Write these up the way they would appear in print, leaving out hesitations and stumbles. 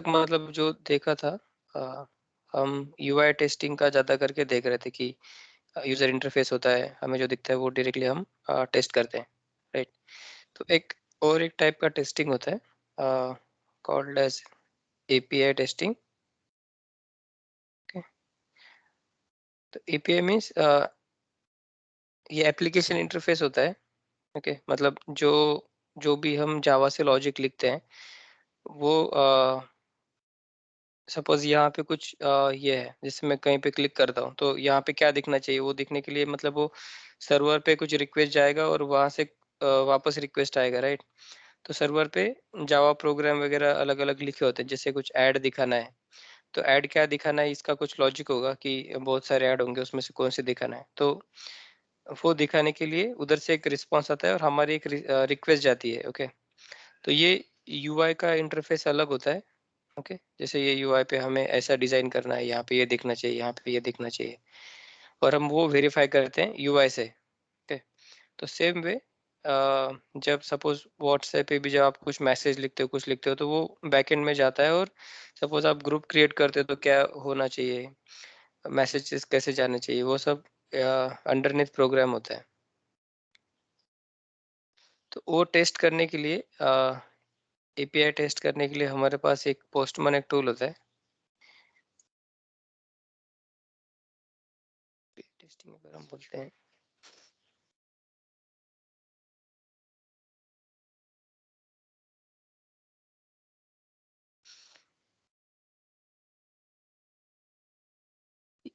मतलब जो देखा था, अ, हम यूआई टेस्टिंग का ज़्यादा करके देख रहे थे कि यूज़र इंटरफेस होता है, हमें जो दिखता है वो डायरेक्टली हम टेस्ट करते हैं, राइट? तो एक और एक टाइप का टेस्टिंग होता है called as API testing. Okay, तो एपीआई मीन्स ये एप्लीकेशन इंटरफेस होता है। ओके, मतलब जो जो भी हम जावा से लॉजिक लिखते हैं वो सपोज यहाँ पे कुछ ये है, जैसे मैं कहीं पे क्लिक करता हूँ तो यहाँ पे क्या दिखना चाहिए वो दिखने के लिए, मतलब वो सर्वर पे कुछ रिक्वेस्ट जाएगा और वहां से वापस रिक्वेस्ट आएगा, राइट? तो सर्वर पे जावा प्रोग्राम वगैरह अलग अलग लिखे होते हैं, जैसे कुछ ऐड दिखाना है तो ऐड क्या दिखाना है, इसका कुछ लॉजिक होगा कि बहुत सारे ऐड होंगे, उसमें से कौन से दिखाना है। तो वो दिखाने के लिए उधर से एक रिस्पॉन्स आता है और हमारी एक रिक्वेस्ट जाती है। ओके, तो ये यूआई का इंटरफेस अलग होता है। ओके, जैसे ये यूआई पे हमें ऐसा डिजाइन करना है, यहाँ पे ये दिखना चाहिए, यहाँ पे ये दिखना चाहिए, और हम वो वेरीफाई करते हैं यूआई से। ओके, तो सेम वे जब सपोज व्हाट्सएप पे भी जब आप कुछ मैसेज लिखते हो, कुछ लिखते हो, तो वो बैकएंड में जाता है, और सपोज आप ग्रुप क्रिएट करते हो तो क्या होना चाहिए, मैसेजेस कैसे जाने चाहिए, वो सब अंडरनेथ प्रोग्राम होता है। तो वो टेस्ट करने के लिए, एपीआई टेस्ट करने के लिए हमारे पास एक पोस्टमैन एक टूल होता है। टेस्टिंग अगर हम बोलते हैं,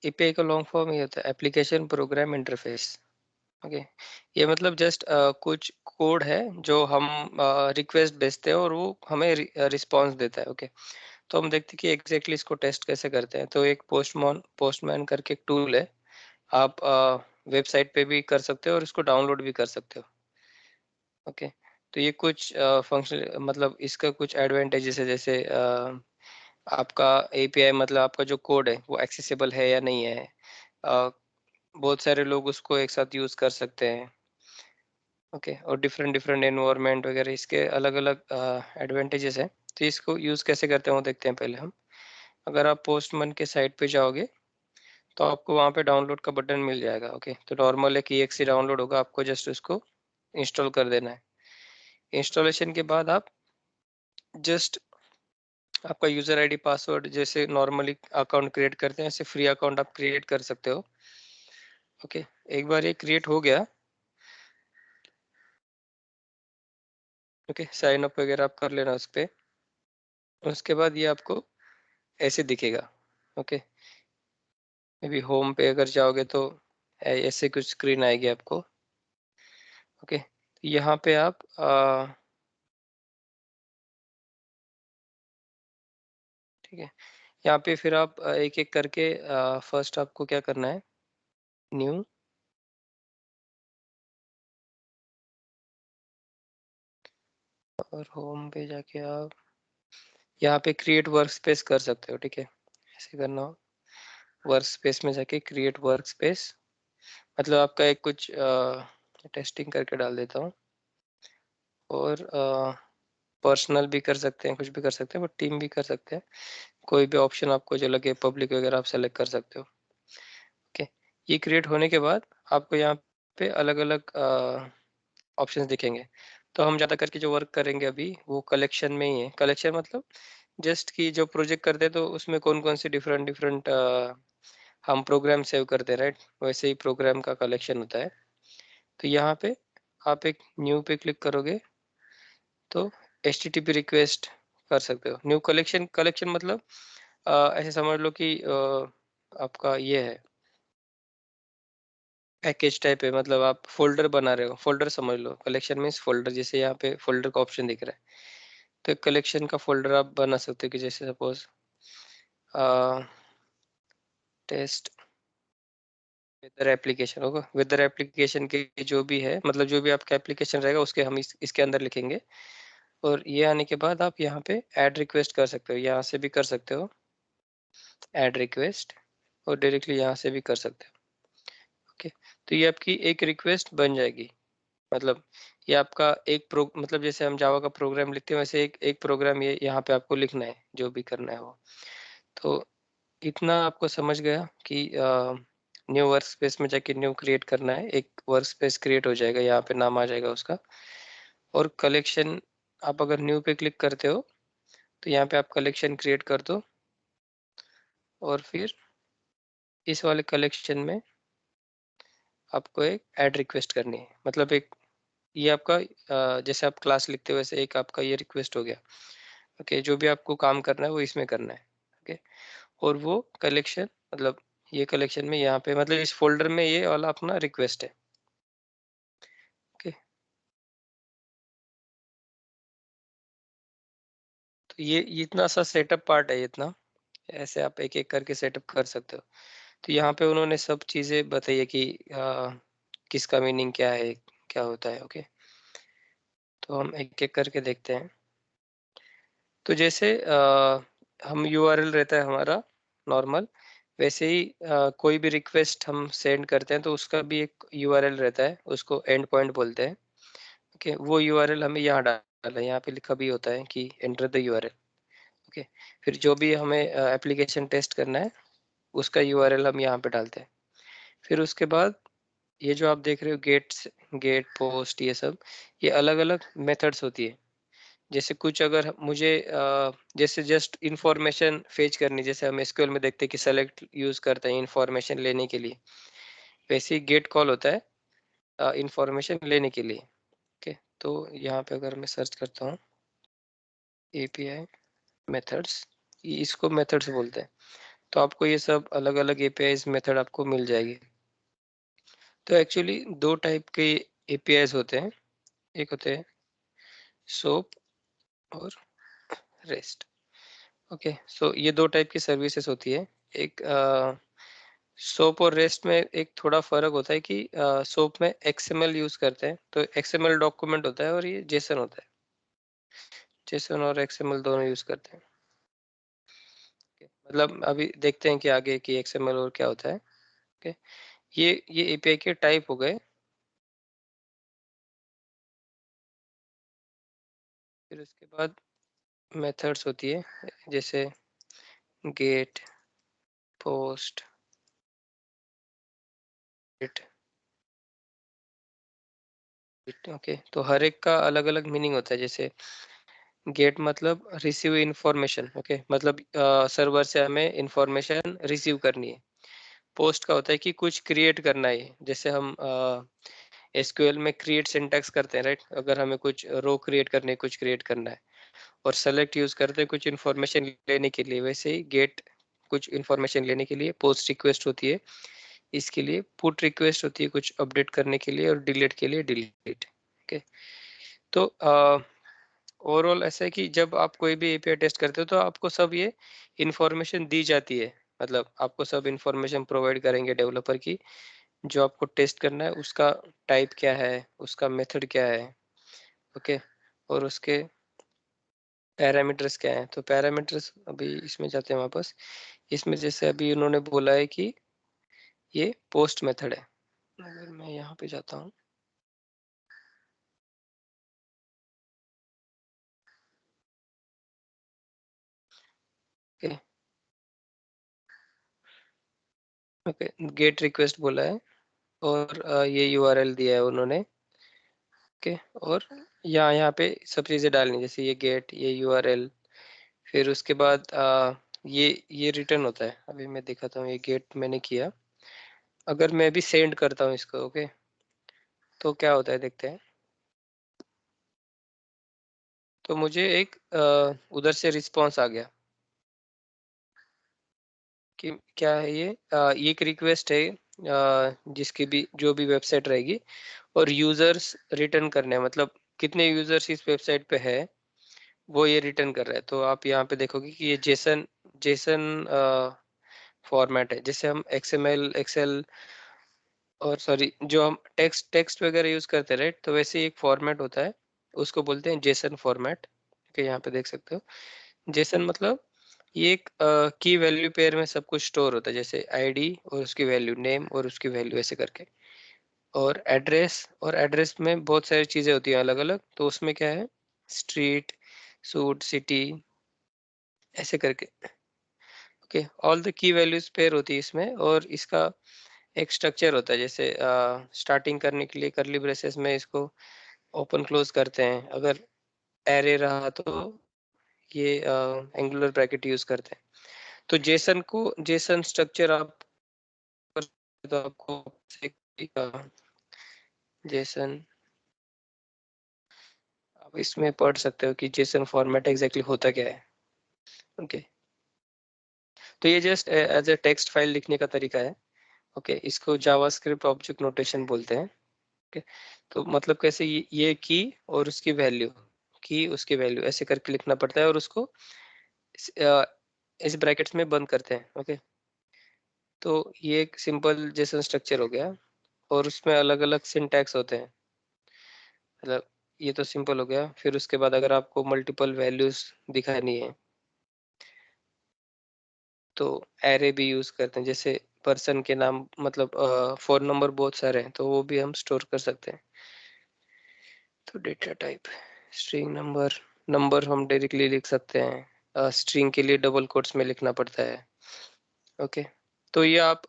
एपीआई का लॉन्ग फॉर्म ये होता है एप्लीकेशन प्रोग्राम इंटरफेस। ओके, ये मतलब जस्ट कुछ कोड है जो हम रिक्वेस्ट भेजते हैं और वो हमें रिस्पांस देता है। ओके, तो हम देखते हैं कि एग्जैक्टली इसको टेस्ट कैसे करते हैं। तो एक पोस्टमैन करके एक टूल है, आप वेबसाइट पे भी कर सकते हो और इसको डाउनलोड भी कर सकते हो। ओके, तो ये कुछ फंक्शन, मतलब इसका कुछ एडवांटेजेस है, जैसे आपका एपीआई, मतलब आपका जो कोड है वो एक्सेसिबल है या नहीं है। अ, बहुत सारे लोग उसको एक साथ यूज कर सकते हैं। ओके, और डिफरेंट डिफरेंट एनवायरनमेंट वगैरह, इसके अलग अलग एडवांटेजेस हैं। तो इसको यूज कैसे करते हैं वो देखते हैं पहले हम। अगर आप पोस्टमैन के साइट पे जाओगे तो आपको वहाँ पे डाउनलोड का बटन मिल जाएगा। ओके, तो नॉर्मल एक EXE डाउनलोड होगा, आपको जस्ट उसको इंस्टॉल कर देना है। इंस्टॉलेशन के बाद आप जस्ट आपका यूजर आईडी पासवर्ड जैसे नॉर्मली अकाउंट क्रिएट करते हैं, ऐसे फ्री अकाउंट आप क्रिएट कर सकते हो। ओके, एक बार ये क्रिएट हो गया, ओके, साइन अप वगैरह आप कर लेना उस पे। उसके बाद ये आपको ऐसे दिखेगा। ओके, मे बी होम पे अगर जाओगे तो ऐसे कुछ स्क्रीन आएगी आपको। ओके, तो यहाँ पे आप ठीक है, यहाँ पे फिर आप एक एक करके फर्स्ट आपको क्या करना है, न्यू, और होम पे जाके आप यहाँ पे क्रिएट वर्क स्पेस कर सकते हो। ठीक है, ऐसे करना हो, वर्क स्पेस में जाके क्रिएट वर्क स्पेस, मतलब आपका एक कुछ टेस्टिंग करके डाल देता हूँ, और पर्सनल भी कर सकते हैं, कुछ भी कर सकते हैं, बट टीम भी कर सकते हैं। कोई भी ऑप्शन आपको जो लगे, पब्लिक वगैरह आप सेलेक्ट कर सकते हो। ओके, ये क्रिएट होने के बाद आपको यहाँ पे अलग अलग ऑप्शंस दिखेंगे। तो हम ज़्यादा करके जो वर्क करेंगे अभी वो कलेक्शन में ही है। कलेक्शन मतलब जस्ट कि जो प्रोजेक्ट करते हैं तो उसमें कौन कौन से डिफरेंट डिफरेंट हम प्रोग्राम सेव करते हैं, राइट? वैसे ही प्रोग्राम का कलेक्शन होता है। तो यहाँ पे आप एक न्यू पे क्लिक करोगे तो HTTP रिक्वेस्ट कर सकते हो। न्यू कलेक्शन, कलेक्शन मतलब ऐसे समझ लो कि आपका ये है पैकेज टाइप है, मतलब आप फोल्डर बना रहे हो, फोल्डर समझ लो। कलेक्शन मीन्स फोल्डर, जैसे यहाँ पे फोल्डर का ऑप्शन दिख रहा है, तो एक कलेक्शन का फोल्डर आप बना सकते हो कि जैसे सपोज टेस्ट वेदर एप्लीकेशन होगा, वेदर एप्लीकेशन के जो भी है, मतलब जो भी आपका एप्लीकेशन रहेगा उसके हम इसके अंदर लिखेंगे। और ये आने के बाद आप यहाँ पे ऐड रिक्वेस्ट कर सकते हो, यहाँ से भी कर सकते हो ऐड रिक्वेस्ट, और डायरेक्टली यहाँ से भी कर सकते हो। ओके, तो ये आपकी एक रिक्वेस्ट बन जाएगी। मतलब ये आपका एक मतलब जैसे हम जावा का प्रोग्राम लिखते हैं वैसे एक प्रोग्राम ये यहाँ पे आपको लिखना है, जो भी करना है वो। तो इतना आपको समझ गया कि न्यू वर्क स्पेस में जाके न्यू क्रिएट करना है, एक वर्क स्पेस क्रिएट हो जाएगा, यहाँ पे नाम आ जाएगा उसका। और कलेक्शन, आप अगर न्यू पे क्लिक करते हो तो यहाँ पे आप कलेक्शन क्रिएट कर दो, और फिर इस वाले कलेक्शन में आपको एक ऐड रिक्वेस्ट करनी है। मतलब एक ये आपका जैसे आप क्लास लिखते हो वैसे एक आपका ये रिक्वेस्ट हो गया। ओके, जो भी आपको काम करना है वो इसमें करना है। ओके, और वो कलेक्शन, मतलब ये कलेक्शन में यहाँ पे, मतलब इस फोल्डर में ये वाला अपना रिक्वेस्ट है। ओके, तो ये इतना सा सेटअप पार्ट है, इतना ऐसे आप एक एक करके सेटअप कर सकते हो। तो यहाँ पे उन्होंने सब चीजें बताई है कि किसका मीनिंग क्या है, क्या होता है। ओके, तो हम एक एक करके देखते हैं। तो जैसे हम यूआरएल रहता है हमारा नॉर्मल, वैसे ही कोई भी रिक्वेस्ट हम सेंड करते हैं तो उसका भी एक यूआरएल रहता है, उसको एंड पॉइंट बोलते हैं। ओके, वो यूआरएल हमें यहाँ डालना है, यहाँ पे लिखा भी होता है कि एंटर द यूआरएल। ओके, फिर जो भी हमें एप्लीकेशन टेस्ट करना है उसका यूआरएल हम यहाँ पे डालते हैं। फिर उसके बाद ये जो आप देख रहे हो गेट्स, गेट पोस्ट, ये सब ये अलग अलग मेथड्स होती है। जैसे कुछ अगर मुझे जैसे जस्ट इंफॉर्मेशन फेच करनी, जैसे हम एसक्यूएल में देखते हैं कि सेलेक्ट यूज करते हैं इंफॉर्मेशन लेने के लिए, वैसे ही गेट कॉल होता है इंफॉर्मेशन लेने के लिए। ओके, तो यहाँ पे अगर मैं सर्च करता हूँ एपीआई मेथड्स, इसको मेथड्स बोलते हैं। तो आपको ये सब अलग अलग एपीआई मेथड आपको मिल जाएगी। तो एक्चुअली दो टाइप के एपीआईज होते हैं, एक होते हैं सोप और रेस्ट। ओके, सो ये दो टाइप की सर्विसेज होती है। एक सोप और रेस्ट में एक थोड़ा फर्क होता है कि सोप में एक्सएमएल यूज करते हैं, तो एक्सएमएल डॉक्यूमेंट होता है और ये जेसन होता है। जेसन और एक्सएमएल दोनों यूज करते हैं। Okay, मतलब अभी देखते हैं कि आगे की एक्सएमएल और क्या होता है। ओके, ये एपीआई के टाइप हो गए। फिर उसके बाद मेथड्स होती है, जैसे गेट, पोस्ट, गेट। ओके, तो हर एक का अलग अलग मीनिंग होता है। जैसे गेट मतलब रिसीव इंफॉर्मेशन। ओके, मतलब सर्वर से हमें इंफॉर्मेशन रिसीव करनी है। पोस्ट का होता है कि कुछ क्रिएट करना है, जैसे हम एसक्यूएल में क्रिएट सिंटैक्स करते हैं, राइट? अगर हमें कुछ रो क्रिएट करने, कुछ क्रिएट करना है, और सेलेक्ट यूज करते हैं कुछ इन्फॉर्मेशन लेने के लिए, वैसे ही गेट कुछ इन्फॉर्मेशन लेने के लिए, पोस्ट रिक्वेस्ट होती है इसके लिए, पुट रिक्वेस्ट होती है कुछ अपडेट करने के लिए, और डिलीट के लिए डिलीट। ओके, तो ओवरऑल ऐसा है कि जब आप कोई भी एपीआई टेस्ट करते हो तो आपको सब ये इंफॉर्मेशन दी जाती है। मतलब आपको सब इंफॉर्मेशन प्रोवाइड करेंगे डेवलपर की, जो आपको टेस्ट करना है उसका टाइप क्या है, उसका मेथड क्या है। ओके, और उसके पैरामीटर्स क्या है। तो पैरामीटर्स अभी इसमें जाते हैं वापस। इसमें जैसे अभी उन्होंने बोला है कि ये पोस्ट मेथड है, अगर मैं यहाँ पे जाता हूँ। ओके, ओके, गेट रिक्वेस्ट बोला है, और ये यूआरएल दिया है उन्होंने। ओके, और यहाँ पे सब चीज़ें डालनी, जैसे ये गेट, ये यूआरएल। फिर उसके बाद ये रिटर्न होता है। अभी मैं दिखाता हूँ, ये गेट मैंने किया, अगर मैं भी सेंड करता हूँ इसको, ओके, तो क्या होता है देखते हैं। तो मुझे एक उधर से रिस्पॉन्स आ गया कि क्या है ये, ये एक रिक्वेस्ट है जिसकी भी जो भी वेबसाइट रहेगी, और यूजर्स रिटर्न करने हैं, मतलब कितने यूजर्स इस वेबसाइट पे है वो ये रिटर्न कर रहा है। तो आप यहाँ पे देखोगे कि ये जेसन जेसन फॉर्मेट है। जैसे हम एक्सएमएल, एक्सेल, और सॉरी जो हम टेक्स्ट टेक्स्ट वगैरह यूज करते हैं, राइट? तो वैसे ही एक फॉर्मेट होता है, उसको बोलते हैं जेसन फॉर्मेट। ओके, यहाँ पे देख सकते हो जेसन मतलब ये एक की वैल्यू पेयर में सब कुछ स्टोर होता है, जैसे आईडी और उसकी वैल्यू, नेम और उसकी वैल्यू, ऐसे करके। और एड्रेस में बहुत सारी चीजें होती हैं अलग अलग, तो उसमें क्या है, स्ट्रीट, सूट, सिटी, ऐसे करके। Okay, all the key values pair होती है इसमें, और इसका एक स्ट्रक्चर होता है, जैसे स्टार्टिंग करने के लिए करली ब्रेसेस में इसको ओपन क्लोज करते हैं, अगर एरे रहा तो ये एंगुलर ब्रैकेट यूज करते हैं। तो जेसन स्ट्रक्चर आप तो आपको जेसन आप इसमें पढ़ सकते हो कि जेसन फॉर्मेट एग्जैक्टली होता क्या है। ओके, तो ये just as a text file लिखने का तरीका है। ओके, इसको जावास्क्रिप्ट ऑब्जेक्ट नोटेशन बोलते हैं। ओके, तो मतलब कैसे ये की और उसकी वैल्यू, की उसकी वैल्यू ऐसे करके लिखना पड़ता है, और उसको इस ब्रैकेट्स में बंद करते हैं। ओके, तो ये एक सिंपल जेसन स्ट्रक्चर हो गया, और उसमें अलग अलग सिंटैक्स होते हैं। मतलब ये तो सिंपल हो गया, फिर उसके बाद अगर आपको मल्टीपल वैल्यूज दिखानी है तो एरे भी यूज करते हैं, जैसे पर्सन के नाम, मतलब फोन नंबर बहुत सारे हैं तो वो भी हम स्टोर कर सकते हैं। तो data type string number, number हम डायरेक्टली लिख सकते हैं, स्ट्रिंग के लिए डबल कोट्स में लिखना पड़ता है। ओके, तो ये आप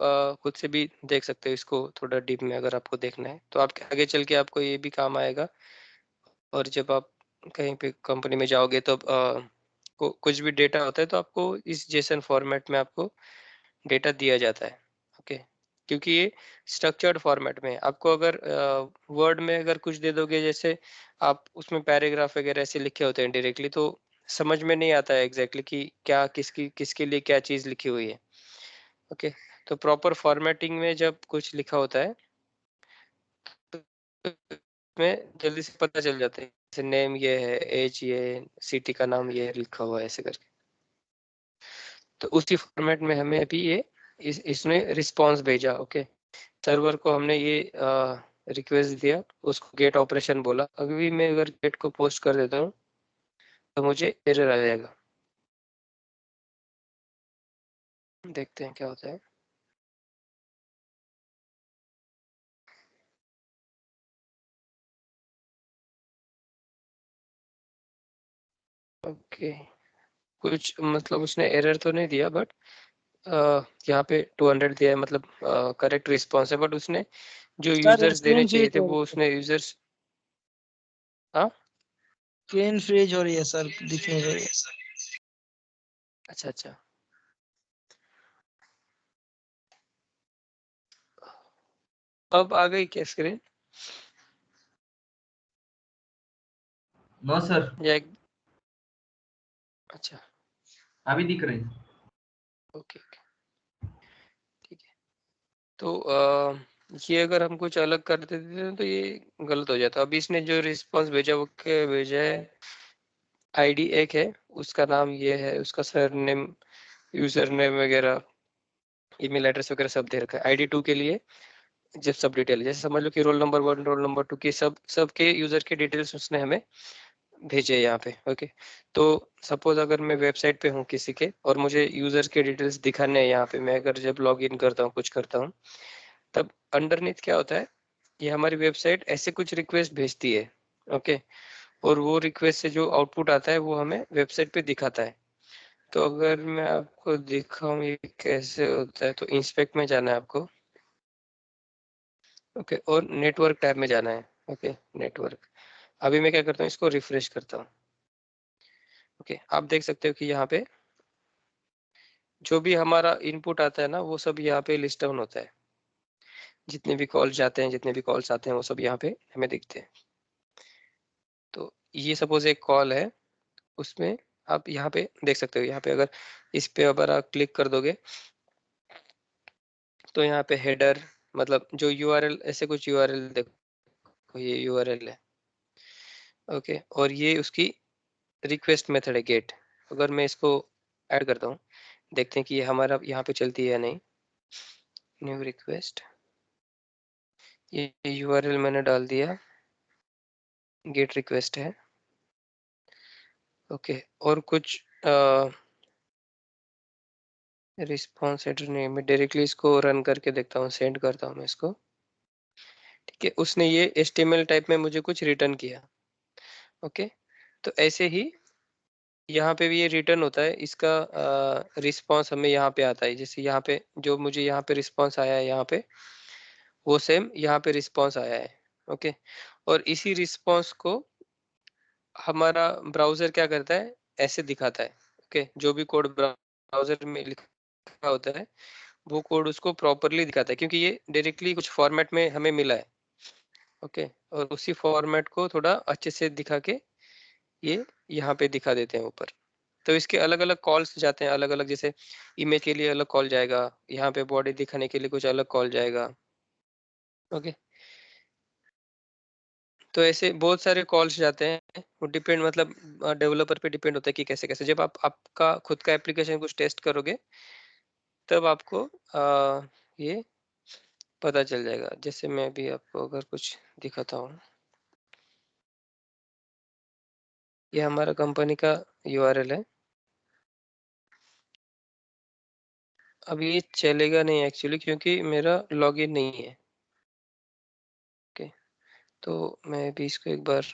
खुद से भी देख सकते हो इसको थोड़ा डीप में, अगर आपको देखना है तो आपके आगे चल के आपको ये भी काम आएगा। और जब आप कहीं पे कंपनी में जाओगे तो कुछ भी डेटा होता है तो आपको इस जेसन फॉर्मेट में आपको डेटा दिया जाता है। ओके, क्योंकि ये स्ट्रक्चर्ड फॉर्मेट में है। आपको अगर वर्ड में अगर कुछ दे दोगे, जैसे आप उसमें पैराग्राफ वगैरह ऐसे लिखे होते हैं डायरेक्टली, तो समझ में नहीं आता है एग्जैक्टली कि क्या किसकी किसके लिए क्या चीज लिखी हुई है। ओके, तो प्रॉपर फॉर्मेटिंग में जब कुछ लिखा होता है तो में जल्दी से पता चल जाता है, जैसे नेम ये है, एज ये है, सिटी का नाम ये लिखा हुआ है, ऐसे करके। तो उसी फॉर्मेट में हमें अभी ये इसने रिस्पॉन्स भेजा। ओके, सर्वर को हमने ये रिक्वेस्ट दिया, उसको गेट ऑपरेशन बोला। अभी मैं अगर गेट को पोस्ट कर देता हूँ तो मुझे एरर आ जाएगा, देखते हैं क्या होता है। ओके, कुछ मतलब उसने एरर तो नहीं दिया, बट यहाँ पे 200 दिया है, मतलब करेक्ट रिस्पॉन्स है, बट उसने जो सर यूजर्स देने स्क्रीन चाहिए फ्रीज थे हो वो रही है, उसने यूजर्स। हाँ, स्क्रीन फ्रीज हो रही है सर, दिख नहीं रही है। अच्छा अच्छा, अब आ गई क्या स्क्रीन? नो सर, या अच्छा, अभी दिख रही। ओके ओके, ठीक है। तो ये अगर हम कुछ अलग कर देते हैं तो ये गलत हो जाता। अभी इसने जो रिस्पॉन्स भेजा वो क्या भेजा है, आईडी एक है, उसका नाम ये है, उसका सरनेम, यूजर नेम वगैरह, ईमेल एड्रेस वगैरह सब दे रखा है। आईडी टू के लिए जब सब डिटेल, जैसे समझ लो कि roll number one, roll number two की सब के यूजर के डिटेल्स उसने हमें भेजे यहाँ पे। ओके, तो सपोज अगर मैं वेबसाइट पे हूँ किसी के और मुझे यूजर्स के डिटेल्स दिखाने हैं यहाँ पे, मैं अगर जब लॉग इन करता हूँ, कुछ करता हूँ, तब अंडरनीथ क्या होता है, ये हमारी वेबसाइट ऐसे कुछ रिक्वेस्ट भेजती है। ओके, और वो रिक्वेस्ट से जो आउटपुट आता है वो हमें वेबसाइट पे दिखाता है। तो अगर मैं आपको दिखाऊं ये कैसे होता है, तो इंस्पेक्ट में जाना है आपको। ओके, और नेटवर्क टैब में जाना है। Okay, network. अभी मैं क्या करता हूँ, इसको रिफ्रेश करता हूँ। ओके, आप देख सकते हो कि यहाँ पे जो भी हमारा इनपुट आता है ना, वो सब यहाँ पे लिस्ट डाउन होता है। जितने भी कॉल्स जाते हैं, जितने भी कॉल्स आते हैं, वो सब यहाँ पे हमें दिखते हैं। तो ये सपोज एक कॉल है, उसमें आप यहाँ पे देख सकते हो। यहाँ पे अगर इस पे अगर आप क्लिक कर दोगे तो यहाँ पे हेडर, मतलब जो यूआरएल, ऐसे कुछ यूआरएल देखो, ये यूआरएल है। ओके, और ये उसकी रिक्वेस्ट मेथड है गेट। अगर मैं इसको ऐड करता हूँ, देखते हैं कि ये हमारा यहाँ पे चलती है या नहीं। न्यू रिक्वेस्ट, ये यूआरएल मैंने डाल दिया, गेट रिक्वेस्ट है। ओके, और कुछ रिस्पॉन्स हेडर नहीं, मैं डायरेक्टली इसको रन करके देखता हूँ, सेंड करता हूँ मैं इसको। ठीक है, उसने ये HTML टाइप में मुझे कुछ रिटर्न किया। ओके, तो ऐसे ही यहाँ पे भी ये रिटर्न होता है, इसका रिस्पॉन्स हमें यहाँ पे आता है। जैसे यहाँ पे जो मुझे यहाँ पे रिस्पॉन्स आया है, यहाँ पे वो सेम यहाँ पे रिस्पॉन्स आया है। ओके, और इसी रिस्पॉन्स को हमारा ब्राउजर क्या करता है, ऐसे दिखाता है। ओके, जो भी कोड ब्राउजर में लिखा होता है वो कोड उसको प्रॉपरली दिखाता है, क्योंकि ये डायरेक्टली कुछ फॉर्मेट में हमें मिला है। ओके, और उसी फॉर्मेट को थोड़ा अच्छे से दिखा के ये यहाँ पे दिखा देते हैं ऊपर। तो इसके अलग अलग कॉल्स जाते हैं, अलग अलग, जैसे इमेज के लिए अलग कॉल जाएगा, यहाँ पे बॉडी दिखाने के लिए कुछ अलग कॉल जाएगा। ओके, तो ऐसे बहुत सारे कॉल्स जाते हैं, वो डिपेंड, मतलब डेवलपर पे डिपेंड होता है कि कैसे कैसे। जब आप आपका खुद का एप्लीकेशन कुछ टेस्ट करोगे तब आपको ये पता चल जाएगा। जैसे मैं भी आपको अगर कुछ दिखाता हूँ, ये हमारा कंपनी का URL है। अब ये चलेगा नहीं एक्चुअली, क्योंकि मेरा लॉगिन नहीं है। ओके, तो मैं भी इसको एक बार,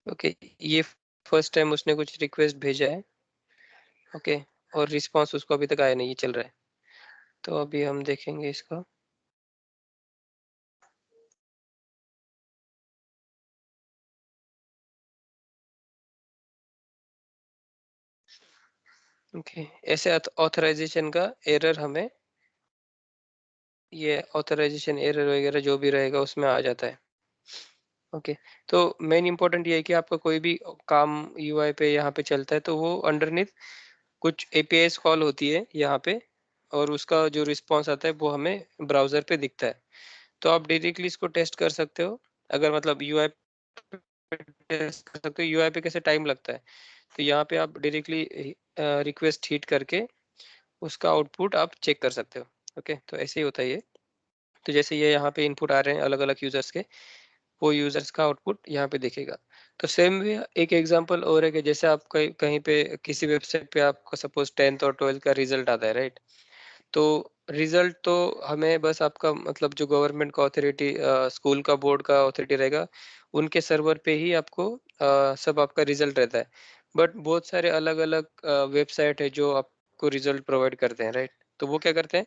ओके, ये फर्स्ट टाइम उसने कुछ रिक्वेस्ट भेजा है। ओके, और रिस्पांस उसको अभी तक आया नहीं, ये चल रहा है। तो अभी हम देखेंगे इसका। ओके, ऐसे ऑथराइजेशन का एरर हमें, ये ऑथराइजेशन एरर वगैरह जो भी रहेगा उसमें आ जाता है। ओके, तो मेन इंपॉर्टेंट ये है कि आपका कोई भी काम UI पे यहाँ पे चलता है तो वो अंडरनीथ कुछ APIs कॉल होती है यहाँ पे, और उसका जो रिस्पॉन्स आता है वो हमें ब्राउजर पे दिखता है। तो आप डायरेक्टली इसको टेस्ट कर सकते हो। अगर मतलब UI पे टेस्ट कर सकते हो, UI पे कैसे टाइम लगता है, तो यहाँ पे आप डायरेक्टली रिक्वेस्ट हिट करके उसका आउटपुट आप चेक कर सकते हो। ओके, तो ऐसे ही होता है ये। तो जैसे ये यहाँ पे इनपुट आ रहे हैं अलग अलग यूजर्स के, वो यूजर्स का आउटपुट यहाँ पे दिखेगा। तो सेम वे एक एग्जांपल और है कि जैसे आप कहीं कहीं पे किसी वेबसाइट पे आपको सपोज 10th और 12th का रिजल्ट आता है, राइट? तो रिजल्ट तो हमें बस आपका मतलब जो गवर्नमेंट का अथॉरिटी, स्कूल का बोर्ड का अथॉरिटी रहेगा, उनके सर्वर पे ही आपको सब आपका रिजल्ट रहता है। बट बहुत सारे अलग अलग वेबसाइट है जो आपको रिजल्ट प्रोवाइड करते हैं, राइट? तो वो क्या करते हैं,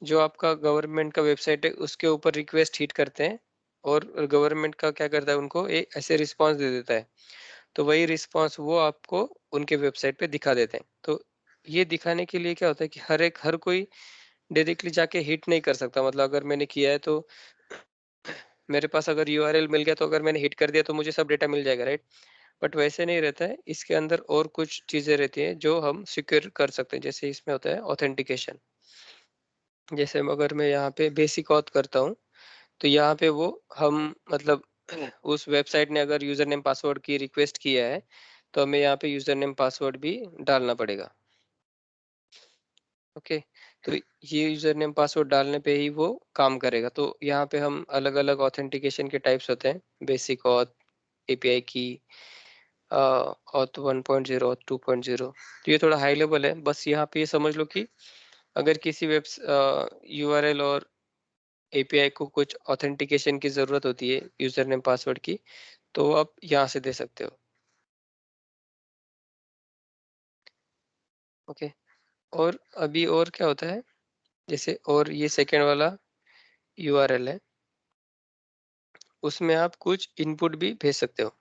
जो आपका गवर्नमेंट का वेबसाइट है उसके ऊपर रिक्वेस्ट हिट करते हैं, और गवर्नमेंट का क्या करता है, उनको एक ऐसे रिस्पांस दे देता है। तो वही रिस्पांस वो आपको उनके वेबसाइट पे दिखा देते हैं। तो ये दिखाने के लिए क्या होता है कि हर कोई डायरेक्टली जाके हिट नहीं कर सकता। मतलब अगर मैंने किया है तो मेरे पास अगर URL मिल गया, तो अगर मैंने हिट कर दिया तो मुझे सब डेटा मिल जाएगा, राइट? बट वैसे नहीं रहता है, इसके अंदर और कुछ चीजें रहती हैं जो हम सिक्योर कर सकते हैं। जैसे इसमें होता है ऑथेंटिकेशन। जैसे अगर मैं यहाँ पे बेसिक ऑथ करता हूँ, तो यहाँ पे वो हम मतलब उस वेबसाइट ने अगर यूजर नेम पासवर्ड की रिक्वेस्ट किया है, तो हमें यहाँ पे यूजर नेम पासवर्ड भी डालना पड़ेगा। ओके, तो ये यूजर नेम पासवर्ड डालने पे ही वो काम करेगा। तो यहाँ पे हम अलग अलग ऑथेंटिकेशन के टाइप्स होते हैं, बेसिक ऑथ, API की, ऑथ 1.0, ऑथ 2.0। तो ये थोड़ा हाई लेवल है, बस यहाँ पे ये समझ लो कि अगर किसी वेब URL और API को कुछ ऑथेंटिकेशन की जरूरत होती है यूजर नेम पासवर्ड की, तो आप यहाँ से दे सकते हो। ओके, और अभी और क्या होता है, जैसे और ये सेकेंड वाला URL है, उसमें आप कुछ इनपुट भी भेज सकते हो।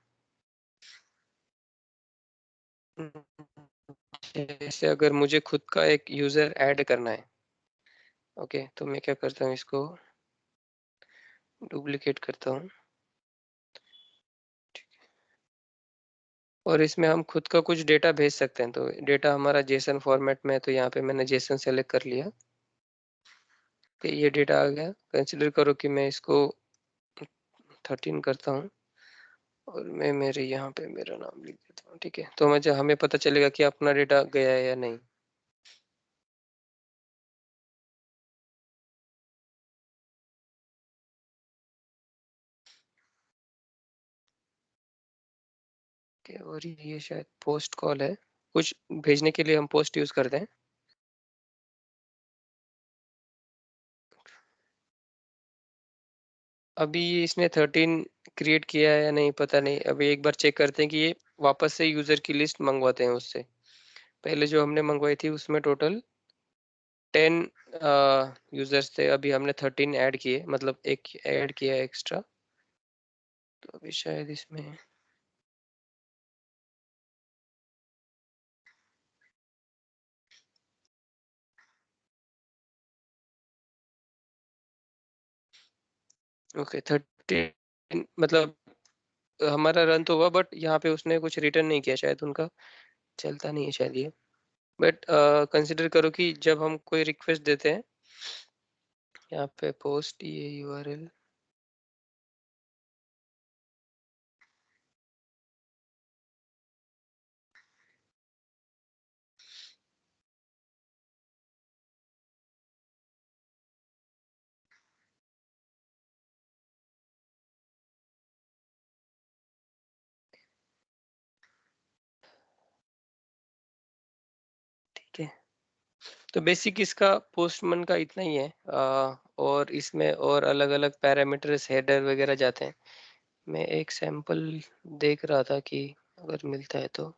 जैसे अगर मुझे खुद का एक यूजर ऐड करना है, ओके, तो मैं क्या करता हूँ, इसको डुप्लीकेट करता हूँ, और इसमें हम खुद का कुछ डेटा भेज सकते हैं। तो डेटा हमारा जेसन फॉर्मेट में है, तो यहाँ पे मैंने जेसन सेलेक्ट कर लिया कि ये डेटा आ गया। कंसिडर करो कि मैं इसको 13 करता हूँ, और मैं मेरे यहाँ पे मेरा नाम लिख देता हूँ। ठीक है, तो मुझे हमें पता चलेगा कि अपना डेटा गया है या नहीं। ओके, और ये शायद पोस्ट कॉल है, कुछ भेजने के लिए हम पोस्ट यूज करते हैं। अभी इसने 13 क्रिएट किया है या नहीं पता नहीं। अभी एक बार चेक करते हैं कि ये वापस से यूजर की लिस्ट मंगवाते हैं उससे। पहले जो हमने मंगवाई थी उसमें टोटल 10 यूजर्स थे, अभी हमने 13 ऐड किए, मतलब एक ऐड किया एक्स्ट्रा। तो अभी शायद इसमें ओके 13, मतलब हमारा रन तो हुआ बट यहाँ पे उसने कुछ रिटर्न नहीं किया, शायद उनका चलता नहीं है शायद ये। बट कंसिडर करो कि जब हम कोई रिक्वेस्ट देते हैं यहाँ पे पोस्ट ये यूआरएल, ठीक है। तो बेसिक इसका पोस्टमैन का इतना ही है, और इसमें और अलग अलग पैरामीटर्स हेडर वगैरह जाते हैं। मैं एक सैंपल देख रहा था कि अगर मिलता है तो।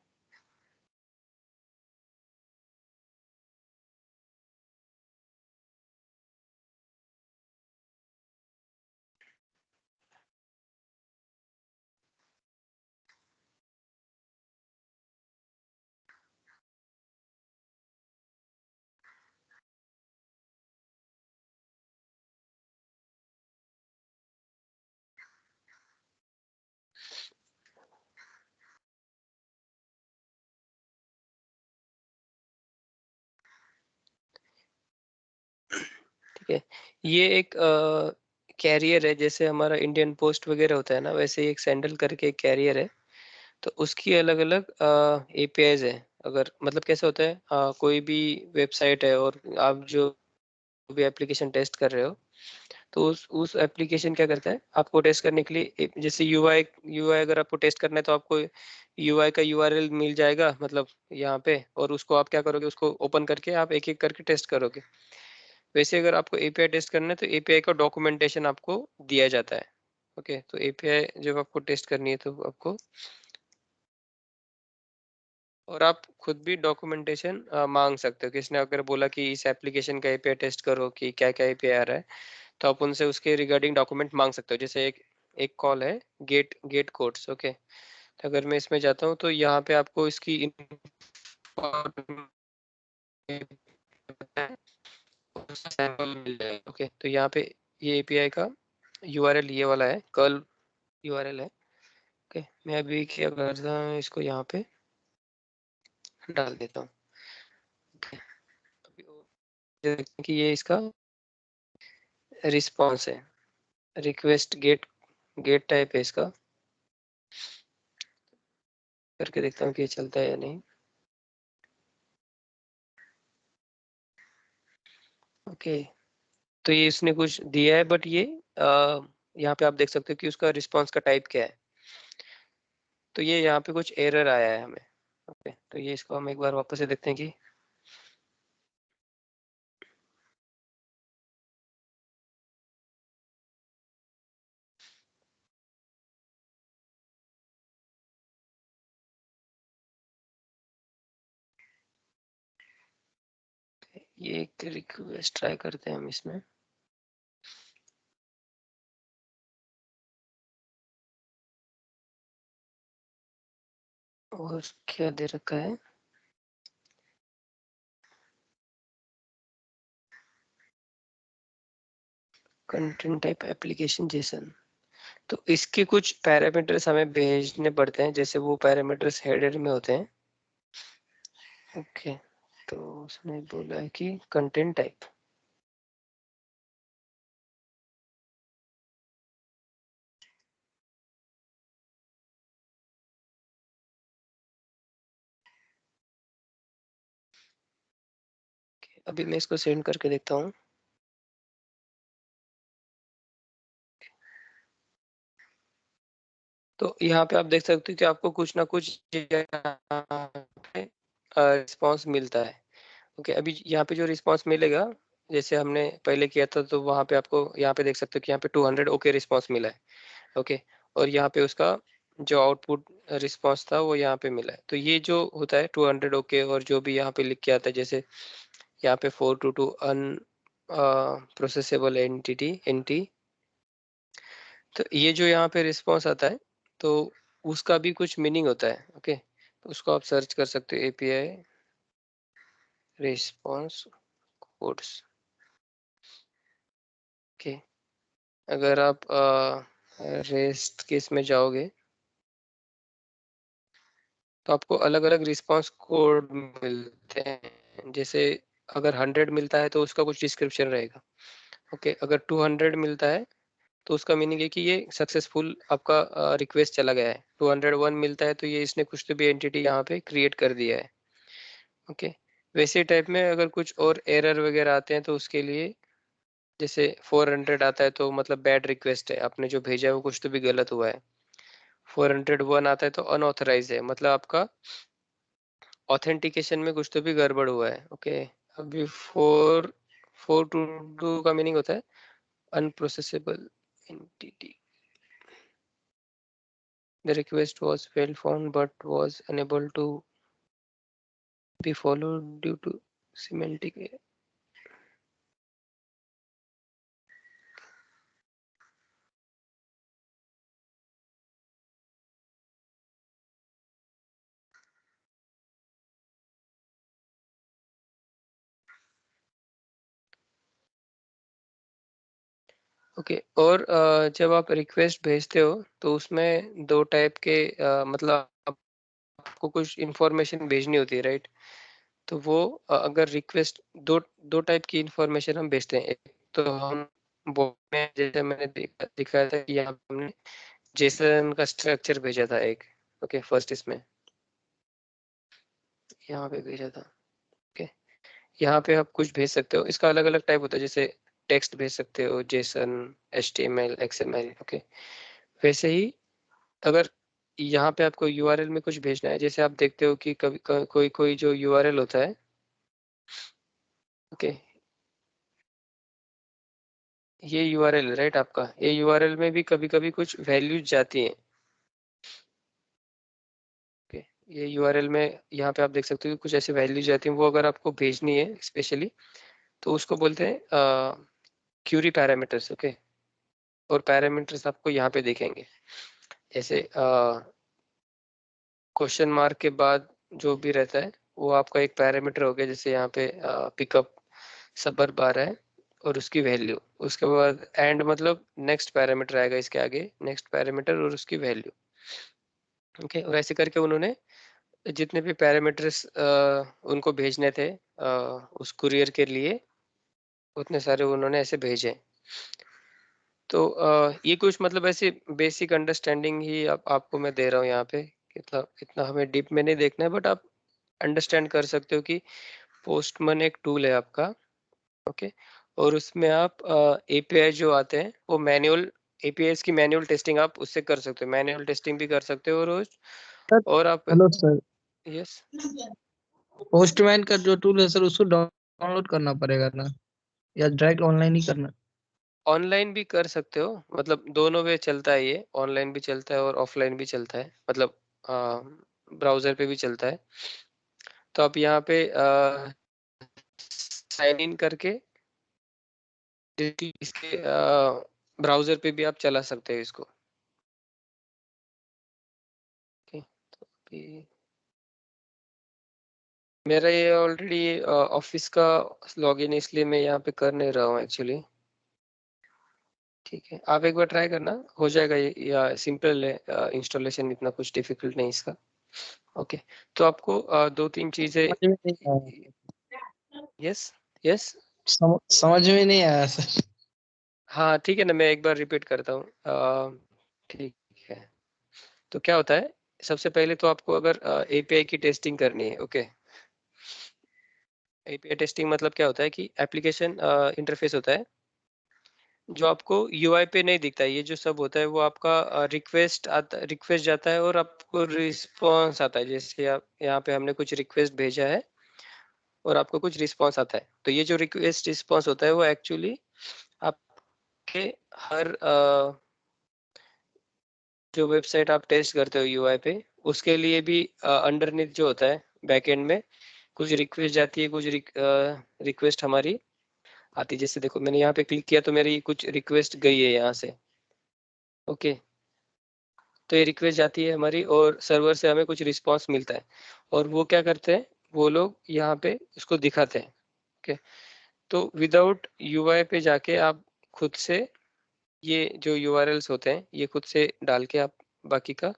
ठीक है, ये एक कैरियर है, जैसे हमारा इंडियन पोस्ट वगैरह होता है ना, वैसे ही एक सैंडल करके एक कैरियर है। तो उसकी अलग अलग एपीआईज है। अगर मतलब कैसे होता है, कोई भी वेबसाइट है और आप जो भी एप्लीकेशन टेस्ट कर रहे हो, तो उस एप्लीकेशन क्या करता है, आपको टेस्ट करने के लिए जैसे यूआई यूआई अगर आपको टेस्ट करना है तो आपको यूआई का यूआरएल मिल जाएगा, मतलब यहाँ पे, और उसको आप क्या करोगे, उसको ओपन करके आप एक एक करके टेस्ट करोगे। वैसे अगर आपको एपीआई टेस्ट करना है तो एपीआई का डॉक्यूमेंटेशन आपको दिया जाता है। ओके, तो एपीआई जब आपको टेस्ट करनी है तो आपको, और आप खुद भी डॉक्यूमेंटेशन मांग सकते हो। किसने अगर बोला कि इस एप्लीकेशन का एपीआई टेस्ट करो कि क्या क्या एपीआई आ रहा है, तो आप उनसे उसके रिगार्डिंग डॉक्यूमेंट मांग सकते हो। जैसे एक एक कॉल है गेट गेट कोड्स। ओके, तो अगर मैं इसमें जाता हूँ तो यहाँ पे आपको इसकी सैंपल मिल जाएगा। ओके, तो यहाँ पे ये एपीआई का यूआरएल ये वाला है, कर्ल यूआरएल है। ओके, मैं अभी क्या करता हूँ, इसको यहाँ पे डाल देता हूँ। ओके, अभी देखते हैं कि ये इसका रिस्पॉन्स है, रिक्वेस्ट गेट गेट टाइप है इसका। करके देखता हूँ कि ये चलता है या नहीं। ओके, तो ये इसने कुछ दिया है, बट ये यहाँ पे आप देख सकते हो कि उसका रिस्पॉन्स का टाइप क्या है। तो ये यहाँ पे कुछ एरर आया है हमें। ओके, तो ये इसको हम एक बार वापस से देखते हैं कि ये एक रिक्वेस्ट ट्राई करते हैं हम इसमें। और क्या दे रखा है, कंटेंट टाइप एप्लीकेशन जेसन। तो इसके कुछ पैरामीटर्स हमें भेजने पड़ते हैं, जैसे वो पैरामीटर्स हेडर में होते हैं। ओके, तो उसने बोला है कि कंटेंट टाइप, अभी मैं इसको सेंड करके देखता हूँ। तो यहाँ पे आप देख सकते हो कि आपको कुछ ना कुछ रिस्पॉन्स मिलता है। ओके, अभी यहाँ पे जो रिस्पॉन्स मिलेगा जैसे हमने पहले किया था, तो वहाँ पे आपको यहाँ पे देख सकते हो कि यहाँ पे 200 ओके रिस्पॉन्स मिला है। ओके, और यहाँ पे उसका जो आउटपुट रिस्पॉन्स था वो यहाँ पे मिला है। तो ये जो होता है 200 ओके, और जो भी यहाँ पे लिख के आता है, जैसे यहाँ पे 422 अन प्रोसेसेबल एंटी, तो ये जो यहाँ पे रिस्पॉन्स आता है, तो उसका भी कुछ मीनिंग होता है। ओके, तो उसको आप सर्च कर सकते हो, एपीआई रिस्पॉन्स कोड्स। ओके, अगर आप रेस्ट केस में जाओगे तो आपको अलग अलग रिस्पॉन्स कोड मिलते हैं। जैसे अगर 100 मिलता है तो उसका कुछ डिस्क्रिप्शन रहेगा। ओके, अगर 200 मिलता है तो उसका मीनिंग है कि ये सक्सेसफुल आपका रिक्वेस्ट चला गया है। 201 मिलता है तो ये इसने कुछ तो भी एंटिटी यहाँ पे क्रिएट कर दिया है। ओके, वैसे टाइप में अगर कुछ और एरर वगैरह आते हैं तो उसके लिए, जैसे 400 आता है तो मतलब बैड रिक्वेस्ट है, आपने जो भेजा है वो कुछ तो भी गलत हुआ है। 401 आता है तो अनऑथराइज है, मतलब आपका ऑथेंटिकेशन में कुछ तो भी गड़बड़ हुआ है। ओके, अभी 422 का मीनिंग होता है अनप्रोसेसेबल entity, the request was well found but was unable to be followed due to semantic error. Okay, और जब आप रिक्वेस्ट भेजते हो तो उसमें दो टाइप के मतलब आपको कुछ इंफॉर्मेशन भेजनी होती है, राइट? तो वो अगर रिक्वेस्ट दो दो टाइप की इंफॉर्मेशन हम भेजते हैं। एक तो हम में जैसे मैंने दिखाया था कि यहाँ पे हमने जेसन का स्ट्रक्चर भेजा था एक। ओके, फर्स्ट इसमें यहाँ पे भेजा था। ओके, यहाँ पे आप कुछ भेज सकते हो, इसका अलग अलग टाइप होता है। जैसे टेक्स्ट भेज सकते हो, जेसन, एचटीएमएल, एक्सएमएल। ओके, वैसे ही अगर यहाँ पे आपको यूआरएल में कुछ भेजना है, जैसे आप देखते हो कि कभी कोई कोई जो यूआरएल होता है, ओके, ये यूआरएल है राइट आपका, ये यूआरएल में भी कभी कभी कुछ वैल्यूज जाती हैं। ओके, ये यूआरएल में यहाँ पे आप देख सकते हो कि कुछ ऐसे वैल्यूज जाती हैं, वो अगर आपको भेजनी है स्पेशली तो उसको बोलते हैं क्यूरी पैरामीटर्स। ओके, और पैरामीटर्स आपको यहाँ पे दिखेंगे, जैसे क्वेश्चन मार्क के बाद जो भी रहता है वो आपका एक पैरामीटर हो गया। जैसे यहाँ पे पिकअप सबर बार है और उसकी वैल्यू, उसके बाद एंड मतलब नेक्स्ट पैरामीटर आएगा इसके आगे, नेक्स्ट पैरामीटर और उसकी वैल्यू। ओके, और ऐसे करके उन्होंने जितने भी पैरामीटर्स उनको भेजने थे उस कुरियर के लिए, उतने सारे उन्होंने ऐसे भेजे। तो ये कुछ मतलब ऐसे बेसिक अंडरस्टैंडिंग ही आपको मैं दे रहा हूँ यहाँ पे। इतना इतना हमें डीप में नहीं देखना है, बट आप अंडरस्टैंड कर सकते हो कि पोस्टमन एक टूल है आपका। ओके, और उसमें आप एपीआई जो आते हैं वो मैनुअल एपीआई की मैनुअल टेस्टिंग आप उससे कर सकते हो, मैनुअल टेस्टिंग भी कर सकते हो रोज। सर और आप, हेलो सर, यस, पोस्टमैन का जो टूल है सर उसको डाउनलोड करना पड़ेगा ना, या डायरेक्ट ऑनलाइन ही करना? ऑनलाइन भी कर सकते हो, मतलब दोनों वे चलता है, ये ऑनलाइन भी चलता है और ऑफलाइन भी चलता है, मतलब ब्राउजर पे भी चलता है। तो आप यहाँ पे साइन इन करके directly इसके ब्राउजर पे भी आप चला सकते हो इसको। ओके, तो अभी मेरा ये ऑलरेडी ऑफिस का लॉगिन, इसलिए मैं यहाँ पे कर नहीं रहा हूँ एक्चुअली। ठीक है, आप एक बार ट्राई करना, हो जाएगा ये, या सिंपल है इंस्टॉलेशन, इतना कुछ डिफिकल्ट नहीं इसका। ओके, तो आपको दो तीन चीजें, समझ में नहीं आया। यस यस, समझ में नहीं आया सर। हाँ ठीक है ना, मैं एक बार रिपीट करता हूँ। ठीक है, तो क्या होता है, सबसे पहले तो आपको अगर एपीआई की टेस्टिंग करनी है। ओके, एपीआई टेस्टिंग मतलब क्या होता है कि एप्लीकेशन इंटरफेस होता है जो आपको यूआई पे नहीं दिखता है। ये जो सब होता है वो आपका रिक्वेस्ट जाता है और आपको रिस्पॉन्स आता है। जैसे आप यहाँ पे हमने कुछ रिक्वेस्ट भेजा है और आपको कुछ रिस्पॉन्स आता है। तो ये जो रिक्वेस्ट रिस्पॉन्स होता है वो एक्चुअली आपके हर जो वेबसाइट आप टेस्ट करते हो यूआई पे, उसके लिए भी अंडरनीथ जो होता है बैकएंड में कुछ रिक्वेस्ट जाती है, कुछ रिक्वेस्ट हमारी आती है। जैसे देखो मैंने यहाँ पे क्लिक किया तो मेरी कुछ रिक्वेस्ट गई है यहाँ से। ओके, तो ये रिक्वेस्ट जाती है हमारी और सर्वर से हमें कुछ रिस्पांस मिलता है, और वो क्या करते हैं, वो लोग यहाँ पे उसको दिखाते हैं। ओके, तो विदाउट यूआई पे जाके आप खुद से ये जो यूआरएल्स होते हैं ये खुद से डाल के आप बाकी का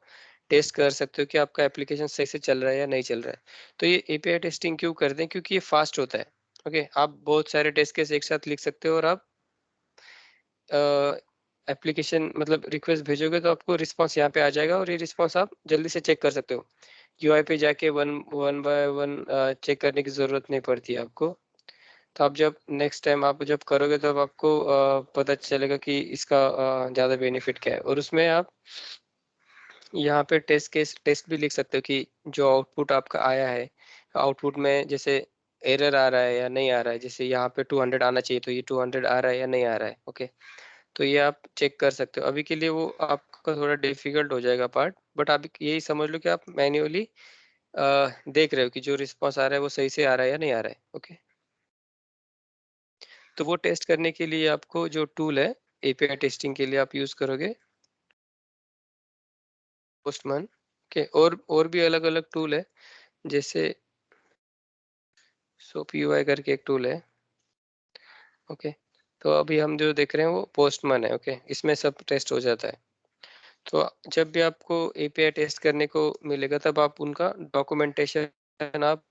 टेस्ट कर सकते हो कि आपका एप्लीकेशन सही से चल रहा है या नहीं चल रहा है। तो ये एपीआई टेस्टिंग क्यों करते हैं, क्योंकि ये फास्ट होता है। ओके, आप बहुत सारे टेस्ट केस एक साथ लिख सकते हो और आप एप्लीकेशन मतलब रिक्वेस्ट भेजोगे तो आपको रिस्पांस यहाँ पे आ जाएगा, और ये रिस्पांस आप जल्दी से चेक कर सकते हो। यूआई पे जाके one one by one check करने की जरूरत नहीं पड़ती है आपको। तो आप जब नेक्स्ट टाइम आप जब करोगे तो आपको पता चलेगा कि इसका ज़्यादा बेनिफिट क्या है। और उसमें आप यहाँ पे टेस्ट केस टेस्ट भी लिख सकते हो कि जो आउटपुट आपका आया है, आउटपुट में जैसे एरर आ रहा है या नहीं आ रहा है। जैसे यहाँ पे 200 आना चाहिए, तो ये 200 आ रहा है या नहीं आ रहा है। ओके, तो ये आप चेक कर सकते हो। अभी के लिए वो आपका थोड़ा डिफिकल्ट हो जाएगा पार्ट, बट आप यही समझ लो कि आप मैन्युअली देख रहे हो कि जो रिस्पॉन्स आ रहा है वो सही से आ रहा है या नहीं आ रहा है। ओके, तो वो टेस्ट करने के लिए आपको जो टूल है एपीआई टेस्टिंग के लिए आप यूज करोगे पोस्टमैन के, और भी अलग अलग टूल है, जैसे सोप यूआई करके एक टूल है। ओके, तो अभी हम जो देख रहे हैं वो पोस्टमैन है। ओके, इसमें सब टेस्ट हो जाता है। तो जब भी आपको एपीआई टेस्ट करने को मिलेगा तब आप उनका डॉक्यूमेंटेशन आप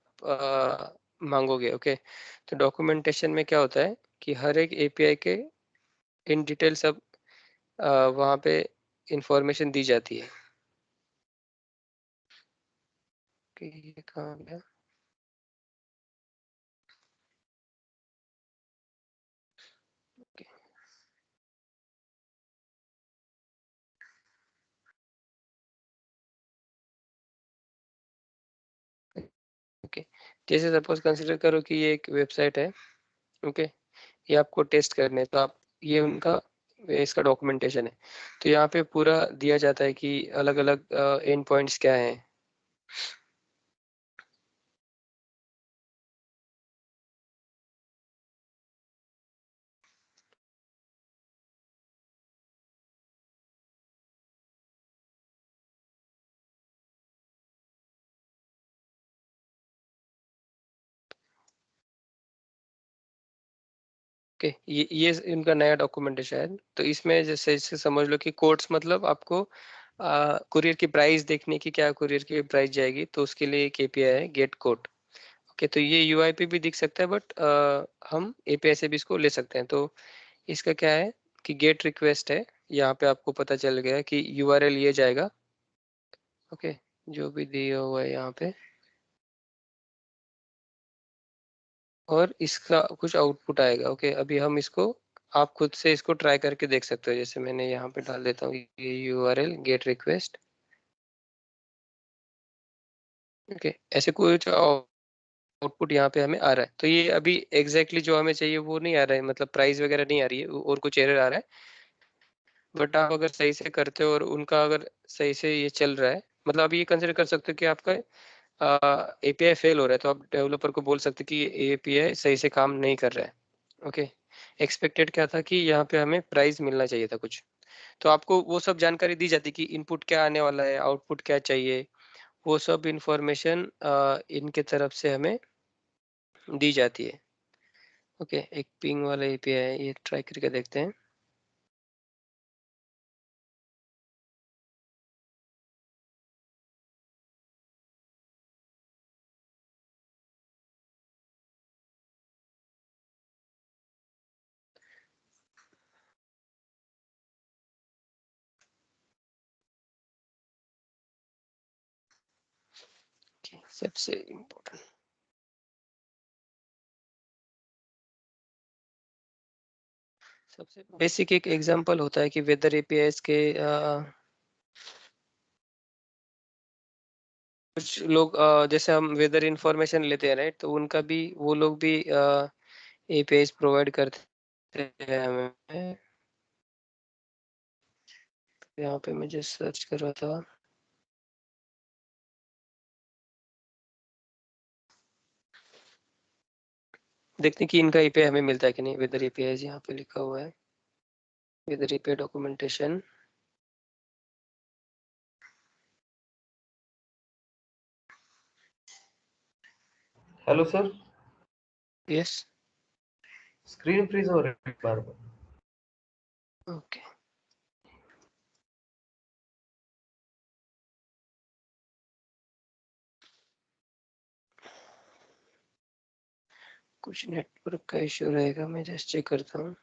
मांगोगे। ओके, तो डॉक्यूमेंटेशन में क्या होता है कि हर एक एपीआई के इन डिटेल सब वहाँ पे इंफॉर्मेशन दी जाती है कि ये कहाँ गया। ओके, जैसे सपोज कंसिडर करो कि ये एक वेबसाइट है। ओके, ये आपको टेस्ट करने हैं, तो आप ये उनका इसका डॉक्यूमेंटेशन है। तो यहाँ पे पूरा दिया जाता है कि अलग अलग एंड पॉइंट्स क्या हैं। ओके, ये इनका नया डॉक्यूमेंट है शायद। तो इसमें जैसे जैसे समझ लो कि कोड्स मतलब आपको कुरियर की प्राइस देखने की, क्या कुरियर की प्राइस जाएगी, तो उसके लिए एक एपीआई है गेट कोड। ओके, तो ये यूआई पे भी दिख सकता है, बट हम एपीआई से भी इसको ले सकते हैं। तो इसका क्या है कि गेट रिक्वेस्ट है, यहाँ पे आपको पता चल गया कि यूआरएल ये जाएगा। ओके, जो भी दिया हुआ है यहाँ पे, और इसका कुछ आउटपुट आएगा। ओके, अभी हम इसको आप खुद से इसको ट्राई करके देख सकते हो। जैसे मैंने यहाँ पे डाल देता हूँ ये यूआरएल गेट रिक्वेस्ट। ओके, ऐसे कुछ आउटपुट यहाँ पे हमें आ रहा है। तो ये अभी एग्जैक्टली जो हमें चाहिए वो नहीं आ रहा है, मतलब प्राइस वगैरह नहीं आ रही है और कुछ एरर आ रहा है। बट आप अगर सही से करते हो और उनका अगर सही से ये चल रहा है, मतलब अभी ये कंसिडर कर सकते हो कि आपका एपीआई फेल हो रहा है, तो आप डेवलपर को बोल सकते हो कि एपीआई सही से काम नहीं कर रहा है। ओके, एक्सपेक्टेड क्या था कि यहाँ पे हमें प्राइस मिलना चाहिए था कुछ। तो आपको वो सब जानकारी दी जाती कि इनपुट क्या आने वाला है, आउटपुट क्या चाहिए, वो सब इंफॉर्मेशन इनके तरफ से हमें दी जाती है। ओके, एक पिंग वाला एपीआई है, ये ट्राई करके देखते हैं। सबसे इम्पोर्टेंट, सबसे बेसिक एक एग्जांपल होता है कि वेदर एपीआईज के कुछ लोग जैसे हम वेदर इंफॉर्मेशन लेते हैं राइट, तो उनका भी वो लोग भी एपीआईज प्रोवाइड करते हैं हमें। यहाँ पे मैं जस्ट सर्च कर रहा था। देखते हैं कि इनका एपीआई हमें मिलता है कि नहीं। वेदर एपीआई यहाँ पे लिखा हुआ है, weather API documentation. Hello sir, yes, screen freeze हो रहा है बार बार। ओके। कुछ नेटवर्क का इश्यू रहेगा, मैं जस्ट चेक करता हूँ।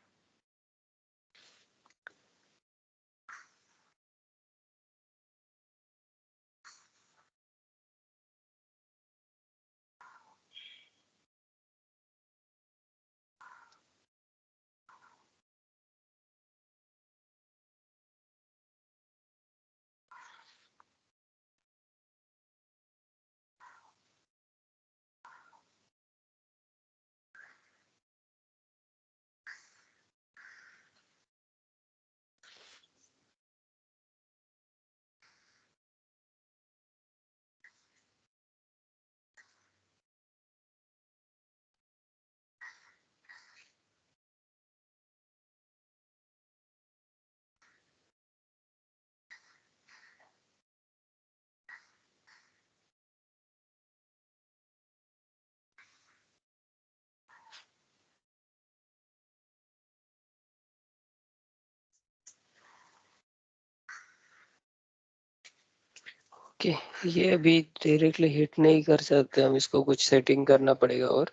ओके, ये अभी डायरेक्टली हिट नहीं कर सकते हम, इसको कुछ सेटिंग करना पड़ेगा। और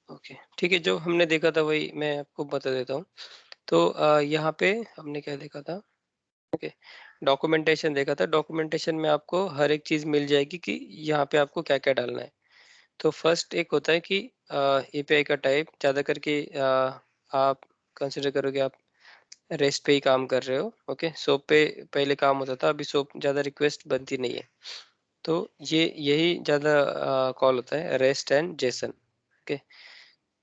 ओके ठीक है, जो हमने देखा था वही मैं आपको बता देता हूँ। तो यहाँ पे हमने क्या देखा था। ओके, डॉक्यूमेंटेशन देखा था। डॉक्यूमेंटेशन में आपको हर एक चीज मिल जाएगी कि यहाँ पे आपको क्या क्या डालना है। तो फर्स्ट एक होता है कि एपीआई का टाइप। ज्यादा करके आप कंसिडर करोगे आप रेस्ट पे ही काम कर रहे हो। ओके, सोप पे पहले काम होता था, अभी सोप ज्यादा रिक्वेस्ट बनती नहीं है। तो ये यही ज्यादा कॉल होता है, रेस्ट एंड जेसन। ओके,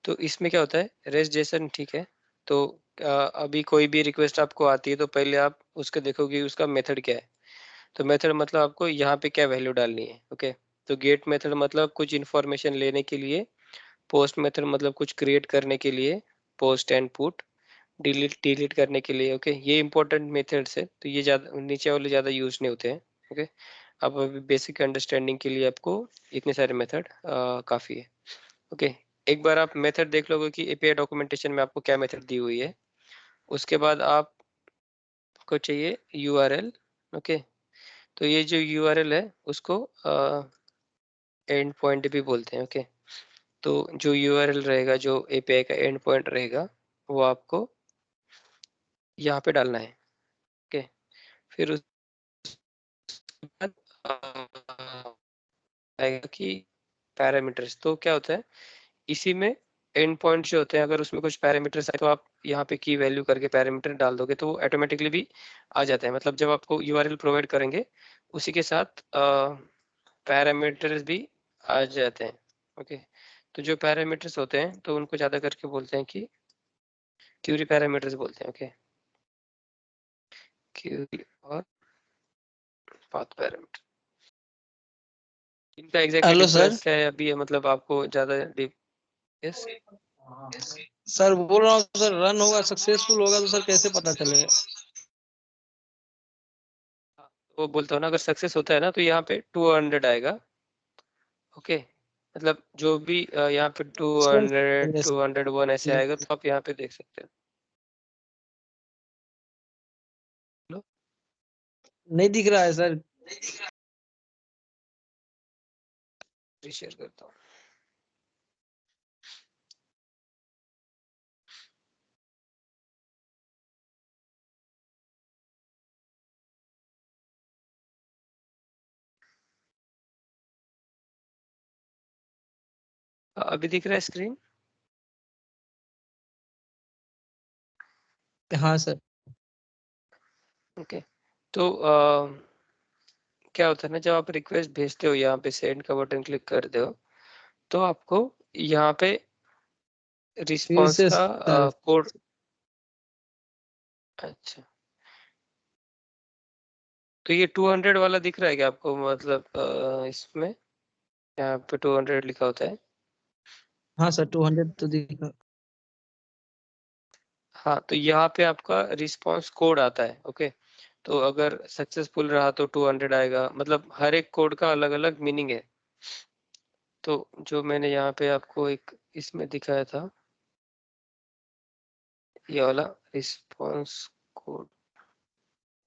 तो इसमें क्या होता है, रेस्ट जेसन ठीक है। तो अभी कोई भी रिक्वेस्ट आपको आती है तो पहले आप उसके देखोगे उसका मेथड क्या है। तो मेथड मतलब आपको यहाँ पे क्या वैल्यू डालनी है। ओके, तो गेट मेथड मतलब कुछ इन्फॉर्मेशन लेने के लिए, पोस्ट मेथड मतलब कुछ क्रिएट करने के लिए, post and put, delete delete करने के लिए। ओके, ये इंपॉर्टेंट मेथड्स है, तो ये ज्यादा नीचे वाले ज्यादा यूज नहीं होते हैं। ओके, अब अभी बेसिक अंडरस्टैंडिंग के लिए आपको इतने सारे मेथड काफी है। ओके, एक बार आप मेथड देख लोगे कि एपीआई डॉक्यूमेंटेशन में आपको क्या मेथड दी हुई है, उसके बाद आपको चाहिए यूआरएल। ओके, तो ये जो यूआरएल है उसको एंड पॉइंट भी बोलते हैं। ओके, तो जो यूआरएल रहेगा, जो एपीआई का एंड पॉइंट रहेगा, वो आपको यहाँ पे डालना है। ओके, फिर उसके बाद आएगा कि पैरामीटर्स। तो क्या होता है, इसी में एंड पॉइंट जो होते हैं, अगर उसमें कुछ पैरामीटर्स आए तो आप यहाँ पे की वैल्यू करके पैरामीटर डाल दोगे तो वो ऑटोमेटिकली भी आ जाता है। मतलब जब आपको यूआरएल प्रोवाइड करेंगे उसी के साथ पैरामीटर्स भी आ जाते हैं। ओके, तो जो पैरामीटर्स होते हैं तो उनको ज्यादा करके बोलते हैं कि क्यूरी पैरामीटर्स बोलते हैं। ओके, क्यूरी और पाथ पैरामीटर, इनका एग्जैक्टली हेलो सर। डिफरेंस क्या है अभी, मतलब आपको ज्यादा यस। सर बोल रहा हूँ सर, रन होगा सक्सेसफुल होगा तो सर कैसे पता चलेगा? वो बोलता हूँ ना, अगर सक्सेस होता है ना तो यहाँ पे 200 आएगा। ओके, मतलब जो भी यहाँ पे 200 201 ऐसे आएगा, तो आप यहाँ पे देख सकते हो। लो, नहीं दिख रहा है सर। शेयर करता हूँ। अभी दिख रहा है स्क्रीन? हाँ सर। ओके, तो क्या होता है ना, जब आप रिक्वेस्ट भेजते हो यहाँ पे सेंड का बटन क्लिक करते हो, तो आपको यहाँ पे फिर रिस्पॉन्स से का सर, कोड। अच्छा, तो ये 200 वाला दिख रहा है क्या आपको, मतलब इसमें यहाँ पे 200 लिखा होता है। हाँ सर 200 तो दिखा। हाँ, तो यहाँ पे आपका रिस्पॉन्स कोड आता है। ओके, तो अगर सक्सेसफुल रहा तो 200 आएगा, मतलब हर एक कोड का अलग अलग मीनिंग है। तो जो मैंने यहाँ पे आपको एक इसमें दिखाया था, ये वाला रिस्पॉन्स कोड।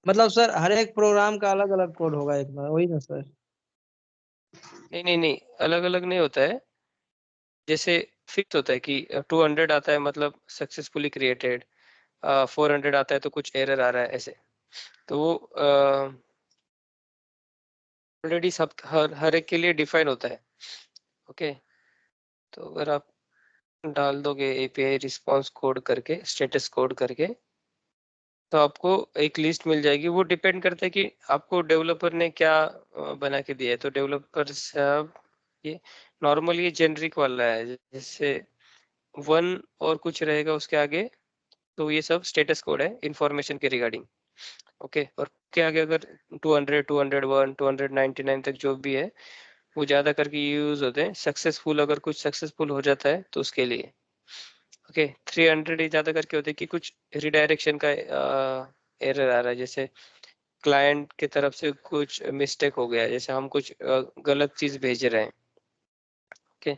मतलब सर हर एक प्रोग्राम का अलग अलग कोड होगा एक बार, वही ना सर? नहीं नहीं नहीं, अलग अलग नहीं होता है। जैसे फिक्स होता है कि 200 आता है मतलब सक्सेसफुली क्रिएटेड, 400 आता है तो कुछ एरर आ रहा है, ऐसे। तो वो ऑलरेडी सब हर एक के लिए डिफाइन होता है। ओके, तो अगर आप डाल दोगे एपीआई रिस्पॉन्स कोड करके, स्टेटस कोड करके, तो आपको एक लिस्ट मिल जाएगी। वो डिपेंड करता है कि आपको डेवलपर ने क्या बना के दिया है। तो डेवलपर साहब, ये नॉर्मल ये जेनरिक वाला है, जैसे 1 और कुछ रहेगा उसके आगे, तो ये सब स्टेटस कोड है इंफॉर्मेशन के रिगार्डिंग। ओके, और के आगे अगर 200, 201, 299 तक जो भी है, वो ज्यादा करके यूज होते हैं सक्सेसफुल। अगर कुछ सक्सेसफुल हो जाता है तो उसके लिए। ओके, 300 ही ज्यादा करके होते हैं कि कुछ रिडायरेक्शन का एरर आ रहा है, जैसे क्लाइंट की तरफ से कुछ मिस्टेक हो गया है, जैसे हम कुछ गलत चीज भेज रहे हैं। ओके,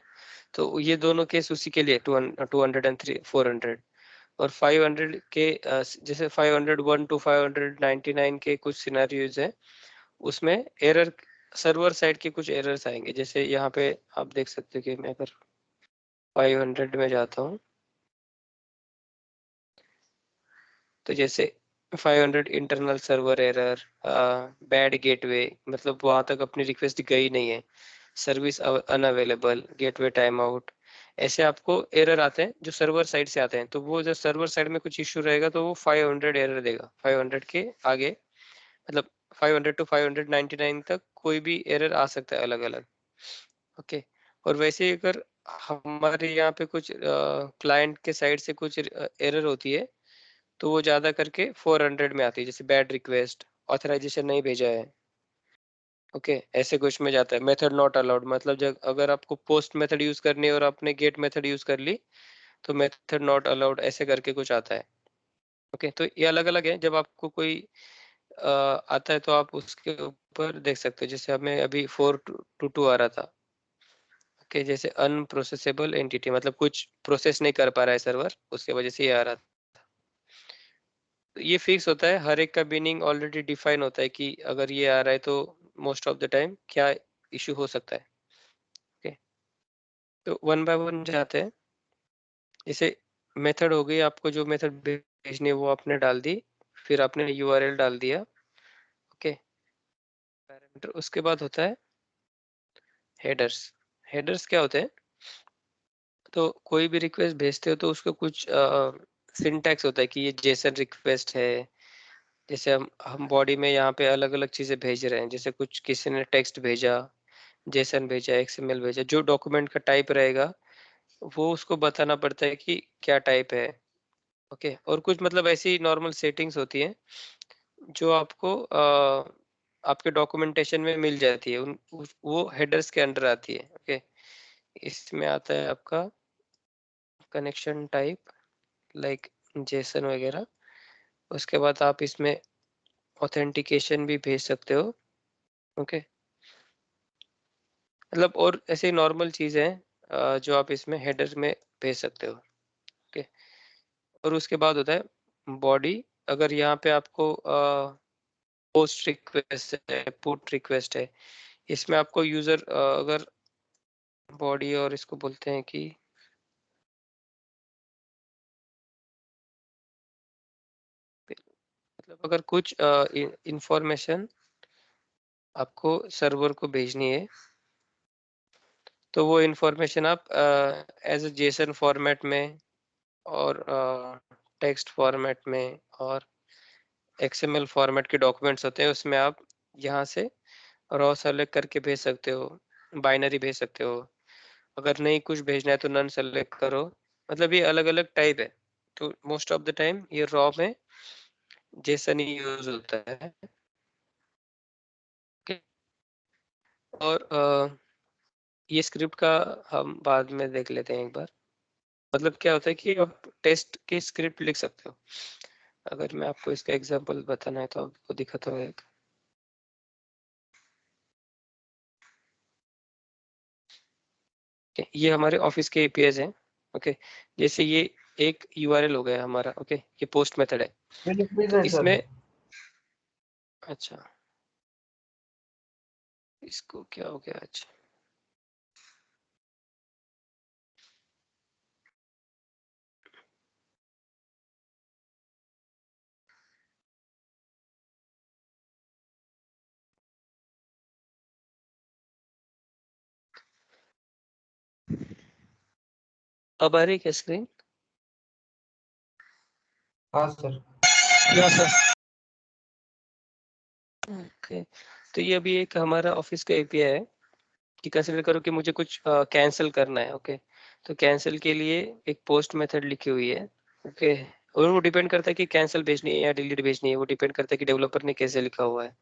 तो ये दोनों केस उसी के लिए 203, 400। और 500 के जैसे 501 to 599 के कुछ सिनेरियोज हैं, उसमें एरर सर्वर साइड के कुछ एरर्स आएंगे। जैसे यहाँ पे आप देख सकते हो कि मैं अगर 500 में जाता हूँ, तो जैसे 500 internal server error, bad gateway, मतलब वहां तक अपनी रिक्वेस्ट गई नहीं है, service unavailable, gateway time out, ऐसे आपको एरर आते हैं जो सर्वर साइड से आते हैं। तो वो जब सर्वर साइड में कुछ इश्यू रहेगा तो वो 500 एरर देगा। 500 के आगे, मतलब 500 to 599 तक कोई भी एरर आ सकता है अलग अलग। ओके, और वैसे ही अगर हमारे यहाँ पे कुछ क्लाइंट के साइड से कुछ एरर होती है, तो वो ज्यादा करके 400 में आती है, जैसे बैड रिक्वेस्ट, ऑथराइजेशन नहीं भेजा है। ओके, ऐसे कुछ में जाता है मेथड नॉट अलाउड, मतलब जब अगर आपको पोस्ट मेथड यूज करनी है और आपने गेट मेथड यूज कर ली, तो मेथड नॉट अलाउड ऐसे करके कुछ आता है। ओके, तो ये अलग अलग है। जब आपको कोई आता है तो आप उसके ऊपर देख सकते हो। जैसे हमें अभी 422 आ रहा था। ओके, जैसे अनप्रोसेसेबल एंटिटी, मतलब कुछ प्रोसेस नहीं कर पा रहा है सर्वर, उसके वजह से ये आ रहा था। तो ये फिक्स होता है, हर एक का मीनिंग ऑलरेडी डिफाइन होता है कि अगर ये आ रहा है तो मोस्ट ऑफ द टाइम क्या इशू हो सकता है। ओके, तो वन बाय वन जाते हैं। जैसे मेथड हो गई, आपको जो मेथड भेजनी है वो आपने डाल दी, फिर आपने यूआरएल डाल दिया। ओके, पैरामीटर, उसके बाद होता है हेडर्स। हेडर्स क्या होते हैं, तो कोई भी रिक्वेस्ट भेजते हो तो उसका कुछ सिंटैक्स होता है कि ये जेसन रिक्वेस्ट है। जैसे हम बॉडी में यहाँ पे अलग अलग चीजें भेज रहे हैं, जैसे कुछ किसी ने टेक्स्ट भेजा, जेसन भेजा, एक्सएमएल भेजा, जो डॉक्यूमेंट का टाइप रहेगा वो उसको बताना पड़ता है कि क्या टाइप है। ओके, और कुछ मतलब ऐसी नॉर्मल सेटिंग्स होती हैं जो आपको आपके डॉक्यूमेंटेशन में मिल जाती है, वो हेडर्स के अंडर आती है। ओके, इसमें आता है आपका कनेक्शन टाइप, लाइक जेसन वगैरह। उसके बाद आप इसमें ऑथेंटिकेशन भी भेज सकते हो। ओके, मतलब और ऐसे नॉर्मल चीजें हैं जो आप इसमें हेडर में भेज सकते हो। ओके, और उसके बाद होता है बॉडी। अगर यहाँ पे आपको पोस्ट रिक्वेस्ट है, पुट रिक्वेस्ट है, इसमें आपको यूजर अगर बॉडी, और इसको बोलते हैं कि मतलब अगर कुछ इंफॉर्मेशन आपको सर्वर को भेजनी है, तो वो इंफॉर्मेशन आप एज ए जेसन फॉर्मेट में और टेक्स्ट फॉर्मेट में और XML फॉर्मेट के डॉक्यूमेंट्स होते हैं, उसमें आप यहाँ से रॉ सेलेक्ट करके भेज सकते हो, बाइनरी भेज सकते हो। अगर नहीं कुछ भेजना है तो नन सेलेक्ट करो। मतलब ये अलग अलग टाइप है। तो मोस्ट ऑफ द टाइम ये रॉ में जेसन ही यूज होता है। और ये स्क्रिप्ट का हम बाद में देख लेते हैं एक बार। मतलब क्या होता है कि आप टेस्ट की स्क्रिप्ट लिख सकते हो। अगर मैं आपको इसका एग्जांपल बताना है तो आपको दिखाता हूँ एक। ये हमारे ऑफिस के एपीआईज हैं। ओके, जैसे ये एक यूआरएल हो गया हमारा। ओके, ये पोस्ट मेथड है। स्क्रीन फ्रीज तो है सर। इसमें अच्छा, इसको क्या हो गया? अच्छा, अब आ रही है क्या स्क्रीन? हाँ सर। या सर। ओके, तो ये अभी एक हमारा ऑफिस का एपीआई है कि कंसिडर करो कि मुझे कुछ कैंसिल करना है। ओके, तो कैंसिल के लिए एक पोस्ट मेथड लिखी हुई है। ओके, और वो डिपेंड करता है कि कैंसिल भेजनी है या डिलीट भेजनी है, वो डिपेंड करता है कि डेवलपर ने कैसे लिखा हुआ है।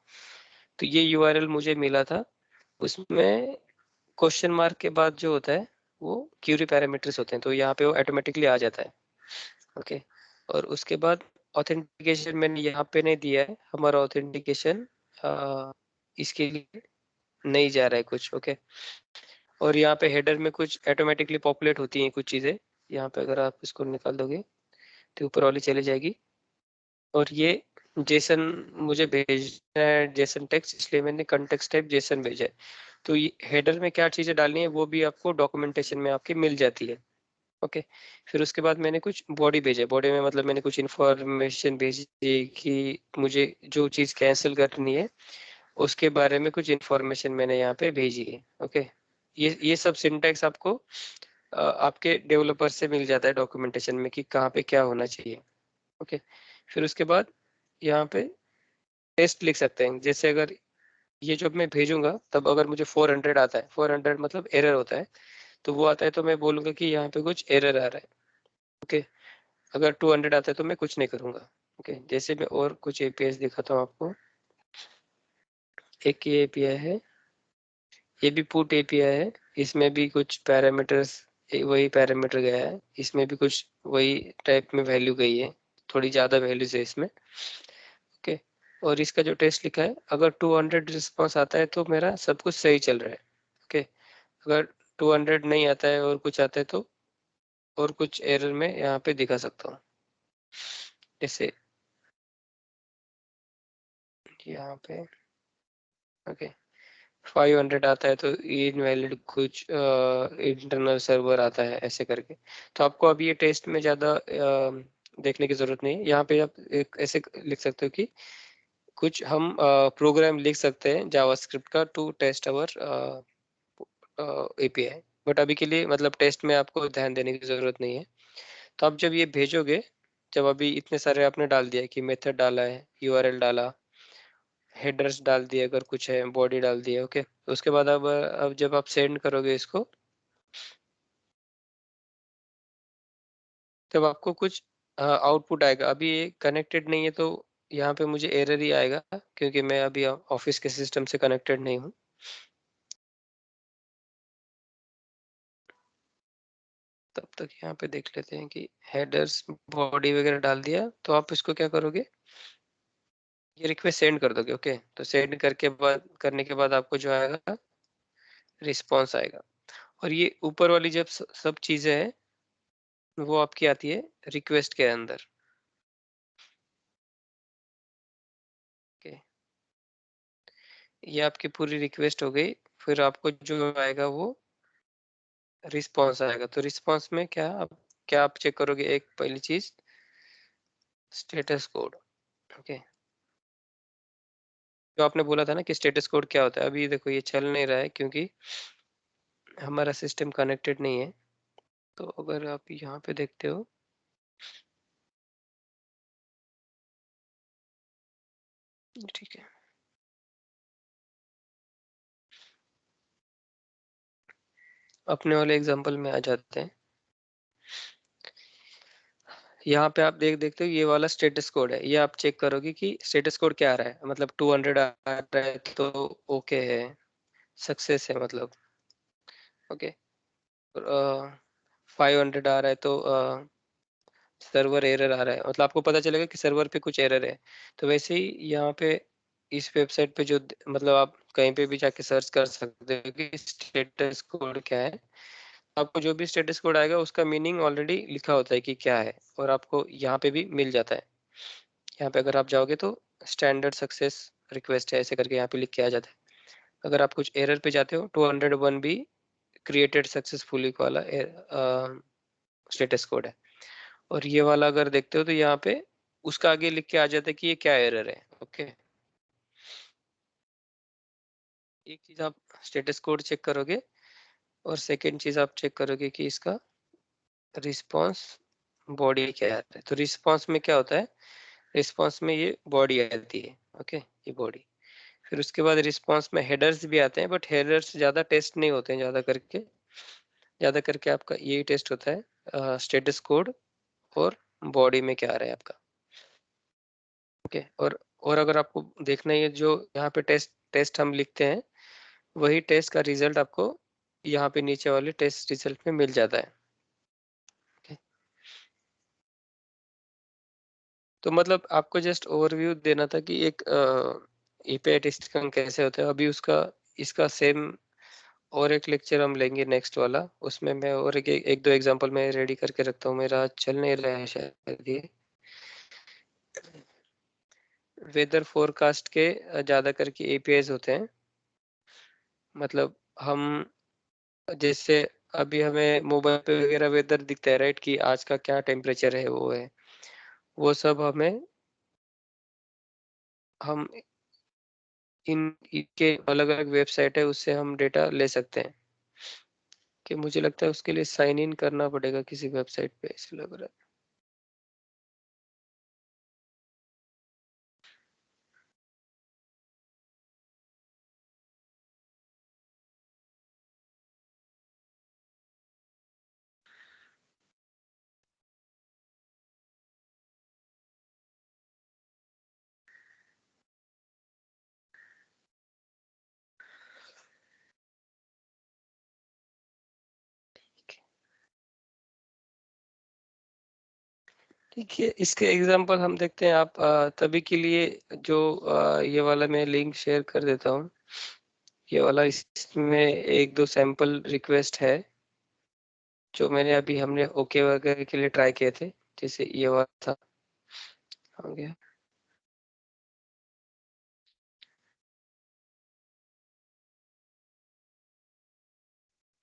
तो ये यूआरएल मुझे मिला था, उसमें क्वेश्चन मार्क के बाद जो होता है वो क्यूरी पैरामीटर्स होते हैं, तो यहाँ पे वो ऑटोमेटिकली आ जाता है। ओके, और उसके बाद ऑथेंटिकेशन मैंने यहाँ पे नहीं दिया है, हमारा ऑथेंटिकेशन इसके लिए नहीं जा रहा है कुछ। ओके, और यहाँ पे हेडर में कुछ ऑटोमेटिकली पॉपुलेट होती हैं कुछ चीज़ें। यहाँ पे अगर आप इसको निकाल दोगे तो ऊपर वाली चली जाएगी। और ये जेसन मुझे भेजना है, जेसन टेक्स्ट, इसलिए मैंने कंटेक्स्ट टाइप जेसन भेजा है। तो ये हेडर में क्या चीज़ें डालनी है वो भी आपको डॉक्यूमेंटेशन में आपके मिल जाती है। ओके, फिर उसके बाद मैंने कुछ बॉडी भेजा। बॉडी में मतलब मैंने कुछ इन्फॉर्मेशन भेजी कि मुझे जो चीज़ कैंसिल करनी है उसके बारे में कुछ इन्फॉर्मेशन मैंने यहाँ पे भेजी है। ओके, ये सब सिंटैक्स आपको आपके डेवलपर से मिल जाता है डॉक्यूमेंटेशन में कि कहाँ पे क्या होना चाहिए। ओके, फिर उसके बाद यहाँ पे टेस्ट लिख सकते हैं। जैसे अगर ये जब मैं भेजूंगा तब अगर मुझे 400 आता है, 400 मतलब एरर होता है, तो वो आता है तो मैं बोलूंगा कि यहाँ पे कुछ एरर आ रहा है। ओके, अगर 200 आता है तो मैं कुछ नहीं करूंगा। ओके, जैसे मैं और कुछ एपीआई दिखाता हूँ आपको। एक ये एपीआई है, ये भी पुट एपीआई है। इसमें भी कुछ पैरामीटर्स, वही पैरामीटर गया है, इसमें भी कुछ वही टाइप में वैल्यू गई है, थोड़ी ज्यादा वैल्यूज है इसमें। ओके, और इसका जो टेस्ट लिखा है, अगर 200 रिस्पॉन्स आता है तो मेरा सब कुछ सही चल रहा है। ओके, अगर 200 नहीं आता है और कुछ आता है तो और कुछ एरर में यहाँ पे दिखा सकता हूँ। जैसे यहाँ पे ओके 500 आता है तो इनवैलिड कुछ इंटरनल सर्वर आता है, ऐसे करके। तो आपको अभी ये टेस्ट में ज़्यादा देखने की ज़रूरत नहीं है। यहाँ पे आप एक ऐसे लिख सकते हो कि कुछ हम प्रोग्राम लिख सकते हैं जावास्क्रिप्ट का to test our API. But अभी के लिए मतलब टेस्ट में आपको ध्यान देने की ज़रूरत नहीं है। तो आप जब ये भेजोगे, जब अभी इतने सारे आपने डाल दिया कि मेथड डाला है, यूआरएल डाला, हेडर्स डाल दिए, अगर कुछ है बॉडी डाल दिए। ओके, उसके बाद अब जब आप सेंड करोगे इसको, तब आपको कुछ आउटपुट आएगा। अभी ये कनेक्टेड नहीं है तो यहाँ पे मुझे एरर ही आएगा, क्योंकि मैं अभी ऑफिस के सिस्टम से कनेक्टेड नहीं हूँ। तब तक यहाँ पे देख लेते हैं कि हेडर्स बॉडी वगैरह डाल दिया, तो आप इसको क्या करोगे, ये रिक्वेस्ट सेंड कर दोगे। ओके, तो सेंड करने के बाद आपको जो आएगा रिस्पॉन्स आएगा। और ये ऊपर वाली जब सब चीजें हैं वो आपकी आती है रिक्वेस्ट के अंदर। ओके, ये आपकी पूरी रिक्वेस्ट हो गई। फिर आपको जो आएगा वो रिस्पॉन्स आएगा। तो रिस्पॉन्स में क्या आप चेक करोगे, एक पहली चीज स्टेटस कोड। ओके, जो आपने बोला था ना कि स्टेटस कोड क्या होता है, अभी देखो ये चल नहीं रहा है क्योंकि हमारा सिस्टम कनेक्टेड नहीं है। तो अगर आप यहाँ पे देखते हो ठीक है, अपने वाले एग्जांपल में आ जाते हैं। यहाँ पे आप देखते हो ये वाला स्टेटस कोड है, ये आप चेक करोगे कि स्टेटस कोड क्या आ रहा है। मतलब 200 आ रहा है तो ओके है, सक्सेस है मतलब। ओके, 500 आ रहा है तो सर्वर एरर आ रहा है, मतलब आपको पता चलेगा कि सर्वर पे कुछ एरर है। तो वैसे ही यहाँ पे इस वेबसाइट पे जो मतलब आप कहीं पे भी जाके सर्च कर सकते हो कि स्टेटस कोड क्या है। आपको जो भी स्टेटस कोड आएगा उसका मीनिंग ऑलरेडी लिखा होता है कि क्या है, और आपको यहाँ पे भी मिल जाता है। यहाँ पे अगर आप जाओगे तो स्टैंडर्ड सक्सेस रिक्वेस्ट है ऐसे करके यहाँ पे लिख के आ जाता है। अगर आप कुछ एरर पे जाते हो, 201 भी क्रिएटेड सक्सेसफुली वाला स्टेटस कोड है। और ये वाला अगर देखते हो तो यहाँ पे उसका आगे लिख के आ जाता है कि ये क्या एरर है। ओके, एक चीज आप स्टेटस कोड चेक करोगे, और सेकंड चीज आप चेक करोगे कि इसका रिस्पांस बॉडी क्या आता है। तो रिस्पांस में क्या होता है, रिस्पांस में ये बॉडी आती है। ओके, ये बॉडी। फिर उसके बाद रिस्पांस में हेडर्स भी आते हैं, बट हेडर्स ज्यादा टेस्ट नहीं होते हैं। ज्यादा करके आपका यही टेस्ट होता है, स्टेटस कोड और बॉडी में क्या आ रहा है आपका। ओके, और अगर आपको देखना है, ये जो यहाँ पे टेस्ट टेस्ट हम लिखते हैं, वही टेस्ट का रिजल्ट आपको यहाँ पे नीचे वाले टेस्ट रिजल्ट में मिल जाता है। ओके, तो मतलब आपको जस्ट ओवरव्यू देना था कि एक एपीआई टेस्टिंग कैसे होता है। अभी उसका इसका सेम और एक लेक्चर हम लेंगे नेक्स्ट वाला, उसमें मैं और एक दो एग्जांपल मैं रेडी करके रखता हूँ, मेरा चल नहीं रहा है शायद ये। वेदर फोरकास्ट के ज्यादा करके एपीआईज होते हैं। मतलब हम जैसे अभी हमें मोबाइल पे वगैरह वेदर दिखता है राइट, कि आज का क्या टेम्परेचर है, वो है, वो सब हम इनके अलग अलग वेबसाइट है, उससे हम डेटा ले सकते हैं। कि मुझे लगता है उसके लिए साइन इन करना पड़ेगा किसी वेबसाइट पे, ऐसे लग रहा है। ठीक है, इसके एग्जांपल हम देखते हैं। आप तभी के लिए जो ये वाला मैं लिंक शेयर कर देता हूँ, ये वाला, इसमें एक दो सैंपल रिक्वेस्ट है जो मैंने अभी हमने ओके वगैरह के लिए ट्राई किए थे। जैसे ये वाला था, हो गया।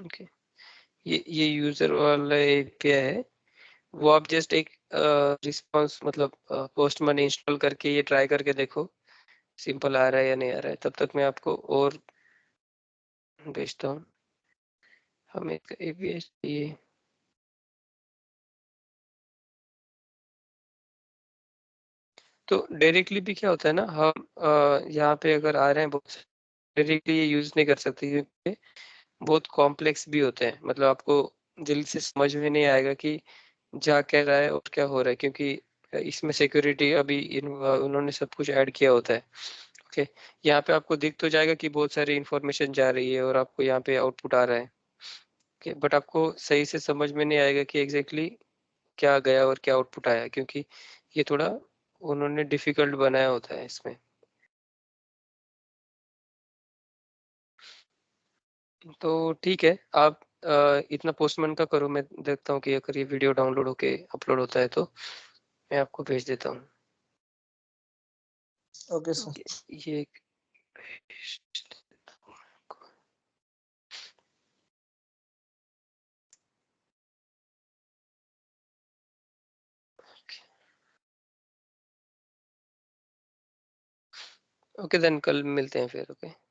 ओके, ये यूजर वाला एपीआई है। वो आप जस्ट एक रिस्पांस मतलब पोस्टमैन इंस्टॉल करके ये ट्राई करके देखो, सिंपल आ रहा है या नहीं आ रहा है। तब तक मैं आपको और भेजता हूँ। हमें एपीआई चाहिए। तो डायरेक्टली भी क्या होता है ना, हम यहाँ पे अगर आ रहे हैं, बहुत डायरेक्टली ये यूज नहीं कर सकते क्योंकि बहुत कॉम्प्लेक्स भी होते हैं। मतलब आपको जल्दी से समझ में नहीं आएगा कि जा क्या रहा है और क्या हो रहा है, क्योंकि इसमें सिक्योरिटी अभी उन्होंने सब कुछ ऐड किया होता है। ओके, यहाँ पे आपको दिख तो जाएगा कि बहुत सारी इंफॉर्मेशन जा रही है और आपको यहाँ पे आउटपुट आ रहा है। ओके, बट आपको सही से समझ में नहीं आएगा कि एग्जैक्टली क्या गया और क्या आउटपुट आया, क्योंकि ये थोड़ा उन्होंने डिफिकल्ट बनाया होता है इसमें। तो ठीक है, आप इतना पोस्टमैन का करो, मैं देखता हूँ कि अगर ये वीडियो डाउनलोड होके अपलोड होता है तो मैं आपको भेज देता हूँ। Okay sir. ये ओके देन, कल मिलते हैं फिर। ओके।